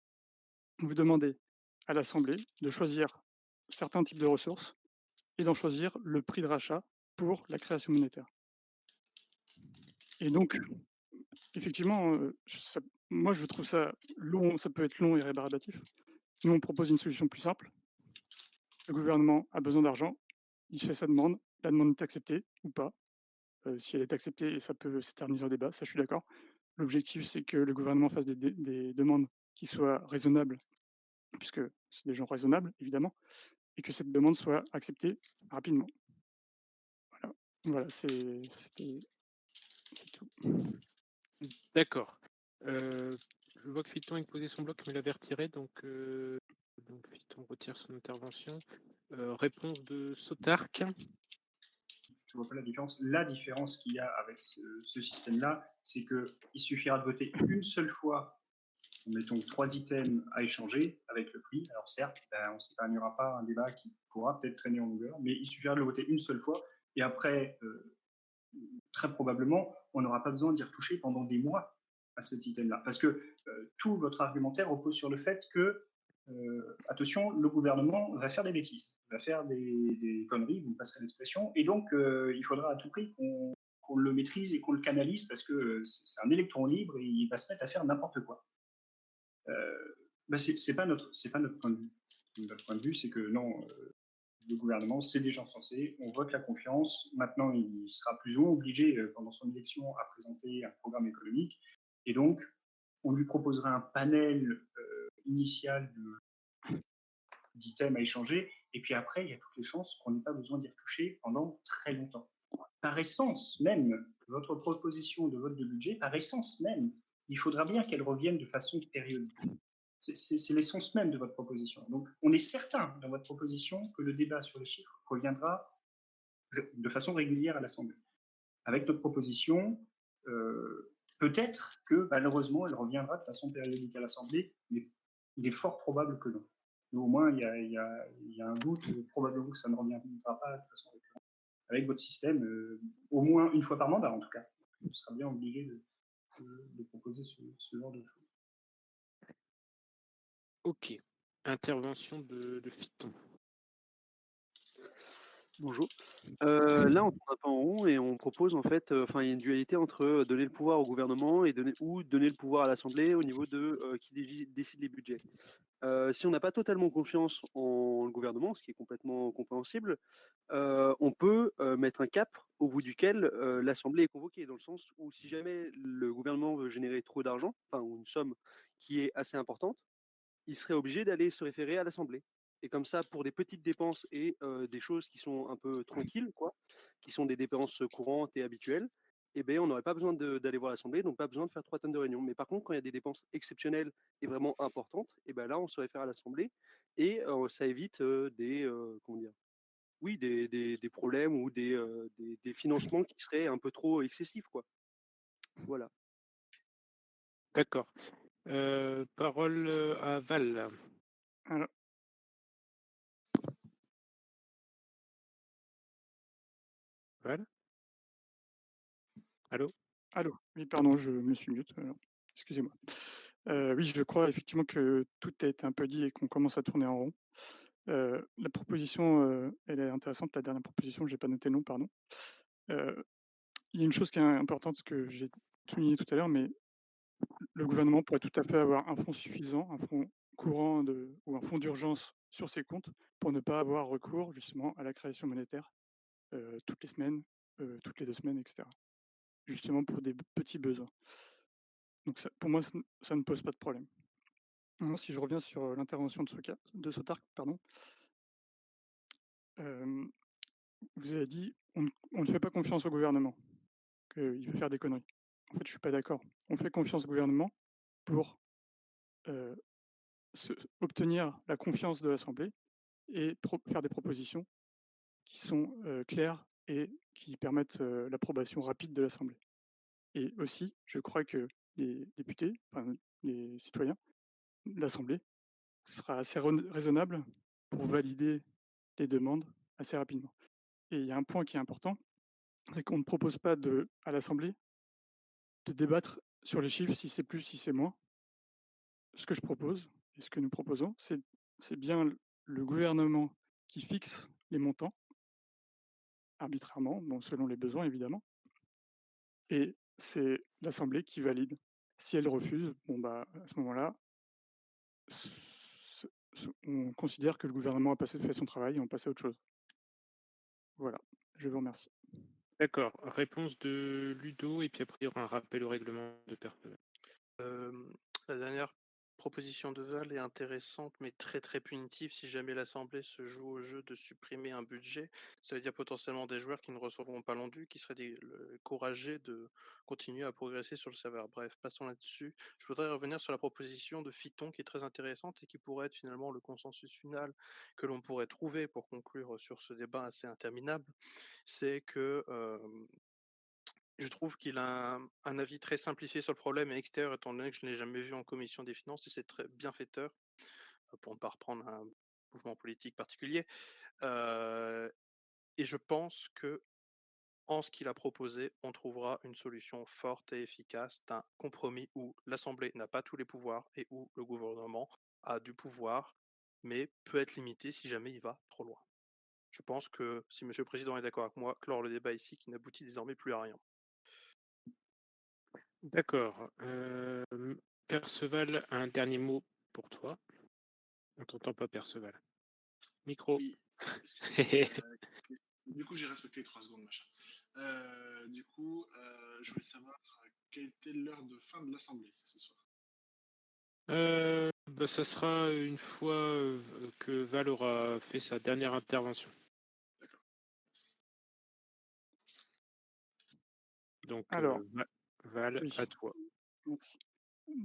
Vous demandez à l'Assemblée de choisir certains types de ressources et d'en choisir le prix de rachat pour la création monétaire. Et donc, effectivement, moi je trouve ça long, ça peut être long et rébarbatif. Nous, on propose une solution plus simple. Le gouvernement a besoin d'argent, il fait sa demande, la demande est acceptée ou pas. Si elle est acceptée, ça peut s'éterniser en débat, ça je suis d'accord. L'objectif, c'est que le gouvernement fasse des demandes qui soient raisonnables, puisque c'est des gens raisonnables, évidemment, et que cette demande soit acceptée rapidement. Voilà, c'est tout. D'accord. Je vois que Phyton a posé son bloc, mais l'avait retiré, donc Phyton retire son intervention. Réponse de Sotark. Je vois pas la différence. La différence qu'il y a avec ce système-là, c'est qu'il suffira de voter une seule fois, mettons 3 items à échanger avec le prix. Alors certes, on ne s'épargnera pas un débat qui pourra peut-être traîner en longueur, mais il suffira de le voter une seule fois, et après, très probablement, on n'aura pas besoin d'y retoucher pendant des mois à cet item-là. Parce que tout votre argumentaire repose sur le fait que, attention, le gouvernement va faire des bêtises, va faire des conneries, vous me passerez l'expression, et donc il faudra à tout prix qu'on le maîtrise et qu'on le canalise parce que c'est un électron libre et il va se mettre à faire n'importe quoi. C'est pas notre point de vue. Notre point de vue, c'est que non, le gouvernement, c'est des gens sensés, on vote la confiance. Maintenant, il sera plus ou moins obligé, pendant son élection, à présenter un programme économique. Et donc, on lui proposera un panel initial d'items à échanger. Et puis après, il y a toutes les chances qu'on n'ait pas besoin d'y retoucher pendant très longtemps. Par essence même, votre proposition de vote de budget, par essence même, il faudra bien qu'elle revienne de façon périodique. C'est l'essence même de votre proposition. Donc, on est certain dans votre proposition que le débat sur les chiffres reviendra de façon régulière à l'Assemblée. Avec notre proposition, peut-être que malheureusement, elle reviendra de façon périodique à l'Assemblée, mais il est fort probable que non. Mais au moins, il y a un doute, probablement que ça ne reviendra pas de façon régulière. Avec votre système, au moins une fois par mandat en tout cas, on sera bien obligé de proposer ce genre de choses. Ok. Intervention de Phyton. Bonjour. Là, on tourne un peu en rond et on propose en fait, il y a une dualité entre donner le pouvoir au gouvernement et donner le pouvoir à l'Assemblée au niveau de qui décide les budgets. Si on n'a pas totalement confiance en le gouvernement, ce qui est complètement compréhensible, on peut mettre un cap au bout duquel l'Assemblée est convoquée, dans le sens où si jamais le gouvernement veut générer trop d'argent, ou une somme qui est assez importante, il serait obligé d'aller se référer à l'Assemblée. Et comme ça, pour des petites dépenses et des choses qui sont un peu tranquilles, qui sont des dépenses courantes et habituelles, on n'aurait pas besoin d'aller voir l'Assemblée, donc pas besoin de faire 3 tonnes de réunions. Mais par contre, quand il y a des dépenses exceptionnelles et vraiment importantes, là, on se réfère à l'Assemblée et ça évite des problèmes ou des financements qui seraient un peu trop excessifs, quoi. Voilà. D'accord. Parole à Val. Alors, Val. Allô? Allô? Oui, pardon, je me suis mute. Excusez-moi. Oui, je crois effectivement que tout a été un peu dit et qu'on commence à tourner en rond. La proposition, elle est intéressante, la dernière proposition, j'ai pas noté le nom, pardon. Il y a une chose qui est importante, ce que j'ai souligné tout à l'heure, mais le gouvernement pourrait tout à fait avoir un fonds suffisant, un fonds courant ou un fonds d'urgence sur ses comptes pour ne pas avoir recours justement à la création monétaire toutes les semaines, toutes les 2 semaines, etc. Justement pour des petits besoins. Donc pour moi, ça ne pose pas de problème. Moi, si je reviens sur l'intervention de Sotark, pardon, vous avez dit on ne fait pas confiance au gouvernement, qu'il va faire des conneries. En fait, je ne suis pas d'accord. On fait confiance au gouvernement pour obtenir la confiance de l'Assemblée et faire des propositions qui sont claires et qui permettent l'approbation rapide de l'Assemblée. Et aussi, je crois que les députés, enfin les citoyens, l'Assemblée sera assez raisonnable pour valider les demandes assez rapidement. Et il y a un point qui est important, c'est qu'on ne propose pas à l'Assemblée de débattre sur les chiffres, si c'est plus, si c'est moins. Ce que je propose et ce que nous proposons, c'est bien le gouvernement qui fixe les montants arbitrairement, bon, selon les besoins évidemment, et c'est l'Assemblée qui valide. Si elle refuse, bon bah à ce moment-là, on considère que le gouvernement a fait son travail et on passe à autre chose. Voilà, je vous remercie. D'accord. Réponse de Ludo, et puis après il y aura un rappel au règlement de Perceval. La dernière proposition de Val est intéressante, mais très très punitive. Si jamais l'Assemblée se joue au jeu de supprimer un budget, ça veut dire potentiellement des joueurs qui ne recevront pas l'endu, qui seraient découragés de continuer à progresser sur le serveur. Bref, passons là-dessus. Je voudrais revenir sur la proposition de Phyton qui est très intéressante et qui pourrait être finalement le consensus final que l'on pourrait trouver pour conclure sur ce débat assez interminable. C'est que je trouve qu'il a un avis très simplifié sur le problème et extérieur, étant donné que je ne l'ai jamais vu en commission des finances, et c'est très bienfaiteur, pour ne pas reprendre un mouvement politique particulier. Et je pense que, en ce qu'il a proposé, on trouvera une solution forte et efficace d'un compromis où l'Assemblée n'a pas tous les pouvoirs et où le gouvernement a du pouvoir, mais peut être limité si jamais il va trop loin. Je pense que, si Monsieur le Président est d'accord avec moi, clore le débat ici qui n'aboutit désormais plus à rien. D'accord. Perceval, un dernier mot pour toi. On t'entend pas, Perceval. Micro. Oui. Excusez-moi. Du coup, j'ai respecté 3 secondes, machin. Je voulais savoir quelle était l'heure de fin de l'Assemblée ce soir. Bah, ça sera une fois que Val aura fait sa dernière intervention. D'accord. Donc, Alors, Val, oui, à toi. merci.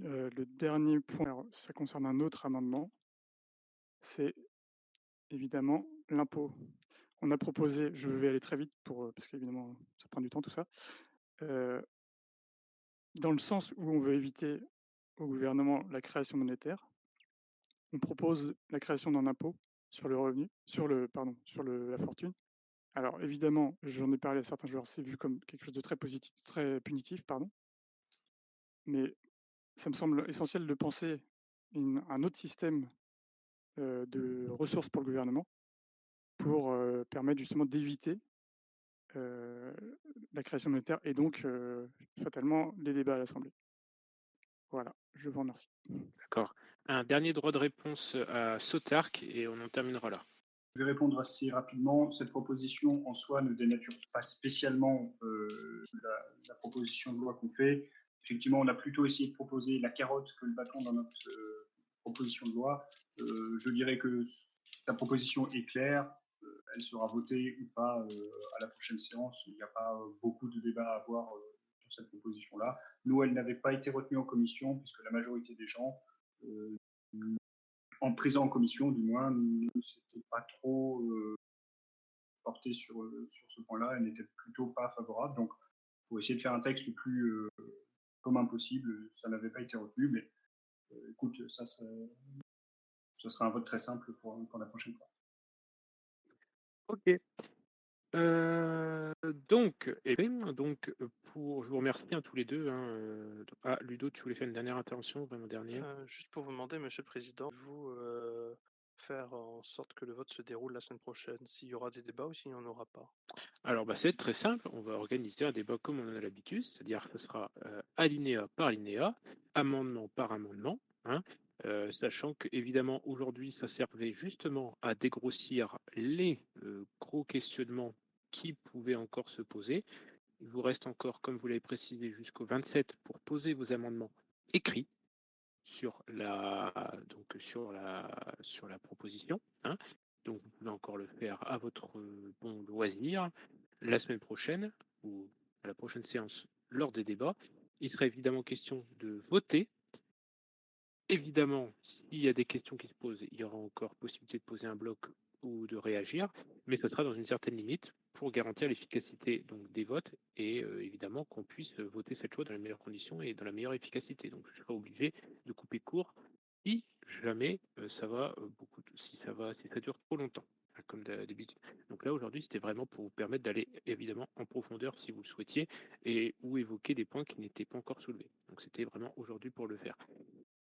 Le dernier point, alors, ça concerne un autre amendement, c'est évidemment l'impôt. On a proposé, je vais aller très vite parce qu'évidemment ça prend du temps tout ça, dans le sens où on veut éviter au gouvernement la création monétaire, on propose la création d'un impôt sur le revenu, sur la fortune. Alors évidemment, j'en ai parlé à certains joueurs, c'est vu comme quelque chose de très positif, très punitif, pardon. Mais ça me semble essentiel de penser un autre système de ressources pour le gouvernement pour permettre justement d'éviter la création monétaire et donc fatalement les débats à l'Assemblée. Voilà, je vous remercie. D'accord. Un dernier droit de réponse à Sotark et on en terminera là. Je vais répondre assez rapidement. Cette proposition en soi ne dénature pas spécialement la proposition de loi qu'on fait. Effectivement, on a plutôt essayé de proposer la carotte que le bâton dans notre proposition de loi. Je dirais que ta proposition est claire. Elle sera votée ou pas à la prochaine séance. Il n'y a pas beaucoup de débats à avoir sur cette proposition-là. Nous, elle n'avait pas été retenue en commission puisque la majorité des gens présent en commission, du moins, ne s'était pas trop porté sur ce point-là et n'était plutôt pas favorable. Donc, pour essayer de faire un texte le plus commun possible, ça n'avait pas été retenu, mais écoute, ça sera un vote très simple pour la prochaine fois. Ok. Donc, je vous remercie tous les deux. Ludo, tu voulais faire une dernière intervention, vraiment dernière. Juste pour vous demander, Monsieur le Président, vous faire en sorte que le vote se déroule la semaine prochaine? S'il y aura des débats ou s'il n'y en aura pas? Alors, c'est très simple. On va organiser un débat comme on en a l'habitude, c'est-à-dire que ce sera alinéa par alinéa, amendement par amendement, hein, sachant que évidemment aujourd'hui ça servait justement à dégrossir les gros questionnements qui pouvaient encore se poser. Il vous reste encore, comme vous l'avez précisé, jusqu'au 27 pour poser vos amendements écrits sur la proposition, hein. Donc vous pouvez encore le faire à votre bon loisir. La semaine prochaine ou à la prochaine séance lors des débats, il sera évidemment question de voter. Évidemment, s'il y a des questions qui se posent, il y aura encore possibilité de poser un bloc ou de réagir, mais ce sera dans une certaine limite pour garantir l'efficacité donc des votes et évidemment qu'on puisse voter cette loi dans les meilleures conditions et dans la meilleure efficacité. Donc je serai obligé de couper court si jamais ça va si ça dure trop longtemps, hein, comme d'habitude. Donc là aujourd'hui c'était vraiment pour vous permettre d'aller évidemment en profondeur si vous le souhaitiez et ou évoquer des points qui n'étaient pas encore soulevés. Donc c'était vraiment aujourd'hui pour le faire.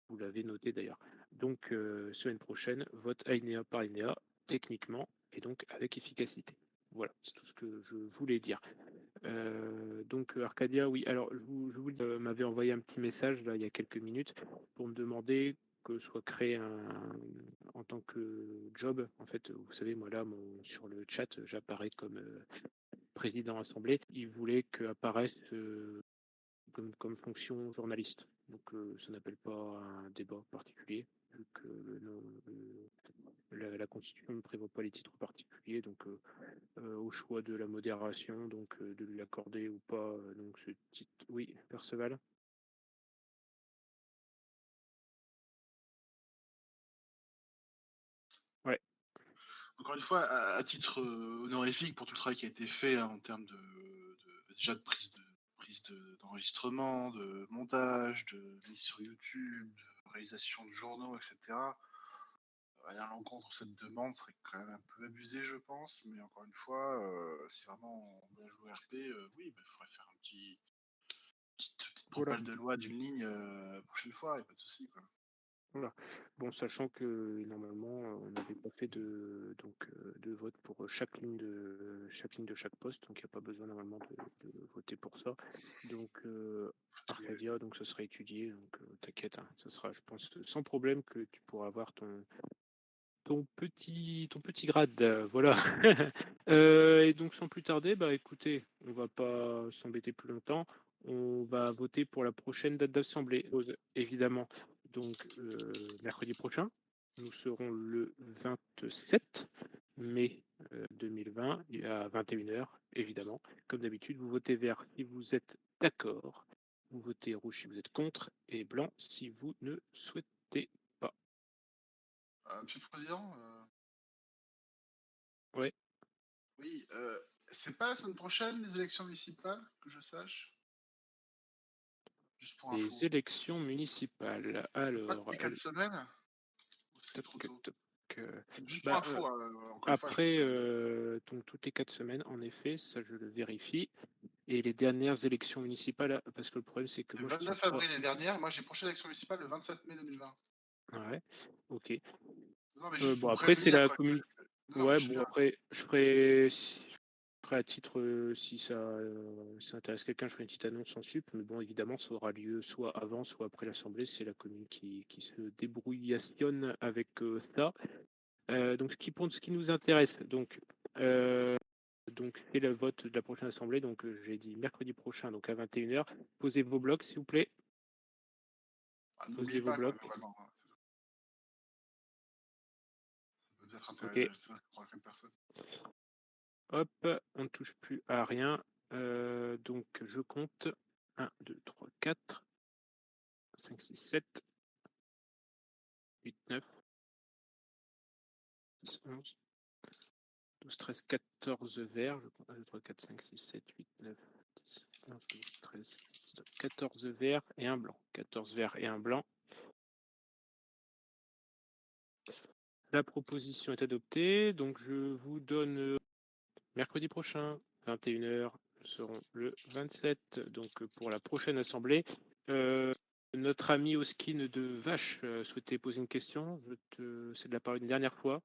Vous l'avez noté d'ailleurs. Donc semaine prochaine, vote alinéa par alinéa, techniquement et donc avec efficacité. Voilà, c'est tout ce que je voulais dire. Donc Arcadia, oui, alors vous m'avez envoyé un petit message là il y a quelques minutes pour me demander que soit créé en tant que job. En fait, vous savez, moi là, sur le chat, j'apparais comme président assemblée. Il voulait qu'apparaisse comme fonction journaliste. Donc ça n'appelle pas un débat particulier, vu que la Constitution ne prévoit pas les titres particuliers, donc au choix de la modération, donc de lui accorder ou pas donc ce titre. Oui, Perceval. Ouais. Encore une fois, à titre honorifique pour tout le travail qui a été fait hein, en termes déjà de prise d'enregistrement, de montage, de mise sur YouTube, de réalisation de journaux, etc. Aller à l'encontre de cette demande serait quand même un peu abusé, je pense. Mais encore une fois, si vraiment on doit jouer RP, oui, il faudrait faire petite propale de loi d'une ligne prochaine fois, il n'y a pas de souci. Voilà. Bon, sachant que normalement on n'avait pas fait de vote pour chaque ligne de chaque poste, donc il n'y a pas besoin normalement de voter pour ça. Donc Arcadia, donc ça sera étudié, donc t'inquiète, hein, ça sera, je pense, sans problème que tu pourras avoir ton petit grade, voilà. Et donc sans plus tarder, écoutez, on va pas s'embêter plus longtemps. On va voter pour la prochaine date d'assemblée, évidemment. Donc mercredi prochain, nous serons le 27 mai 2020 à 21h, évidemment. Comme d'habitude, vous votez vert si vous êtes d'accord, vous votez rouge si vous êtes contre, et blanc si vous ne souhaitez pas. Monsieur le Président Ouais. Oui, c'est pas la semaine prochaine les élections municipales, que je sache Juste pour info. Les élections municipales. Alors. Pas 4 semaines C'est trop tôt. Juste pour info, encore après, donc toutes les 4 semaines, en effet, ça je le vérifie. Et les dernières élections municipales, parce que le problème c'est que le moi 29 avril les dernières, moi j'ai prochaine élection municipale le 27 mai 2020. Ouais, ok. Non, mais juste bon, pour après c'est la prévenir, commune. Non, Ouais, je suis bon là. après je ferai à titre si ça intéresse quelqu'un, je ferai une petite annonce en sup, mais bon évidemment ça aura lieu soit avant, soit après l'assemblée, c'est la commune qui se débrouillationne avec ça. Donc ce qui nous intéresse, donc c'est le vote de la prochaine assemblée, donc j'ai dit mercredi prochain, donc à 21h. Posez vos blocs, s'il vous plaît. Posez vos blocs. Vraiment, hein, ça peut peut-être intéresser pour quelques personnes. Hop, on ne touche plus à rien. Donc je compte 1, 2, 3, 4, 5, 6, 7, 8, 9, 10, 11, 12, 13, 14 verts. 1, 2, 3, 4, 5, 6, 7, 8, 9, 10, 11, 12, 13, 14 verts et un blanc. 14 verts et un blanc. La proposition est adoptée, donc je vous donne mercredi prochain, 21h, nous serons le 27, donc pour la prochaine assemblée. notre ami au skin de Vache souhaitait poser une question. C'est de la parole une dernière fois.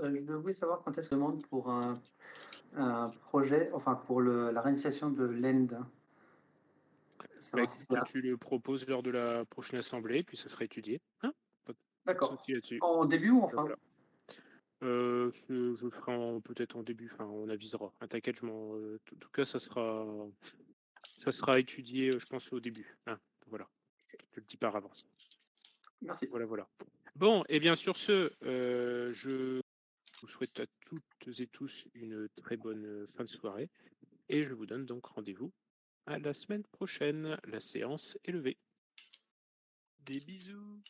Je voulais savoir quand est-ce que demande pour un projet, enfin pour la réalisation de l'END. Bah, écoute, tu le proposes lors de la prochaine assemblée, puis ça sera étudié. Hein, pas de D'accord. souci là-dessus. En début ou en fin? Voilà. Je le ferai peut-être en début, enfin on avisera. Hein, t'inquiète, en tout cas ça sera étudié, je pense, au début. Hein, voilà. Je le dis par avance. Merci. Voilà. Bon, et bien sur ce, je vous souhaite à toutes et tous une très bonne fin de soirée. Et je vous donne donc rendez-vous à la semaine prochaine. La séance est levée. Des bisous.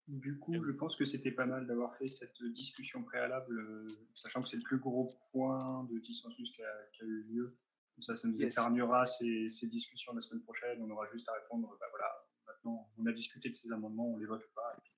Du coup, je pense que c'était pas mal d'avoir fait cette discussion préalable, sachant que c'est le plus gros point de dissensus qui a eu lieu. Comme ça nous épargnera ces discussions la semaine prochaine. On aura juste à répondre, bah voilà, maintenant on a discuté de ces amendements, on les vote ou pas. Et puis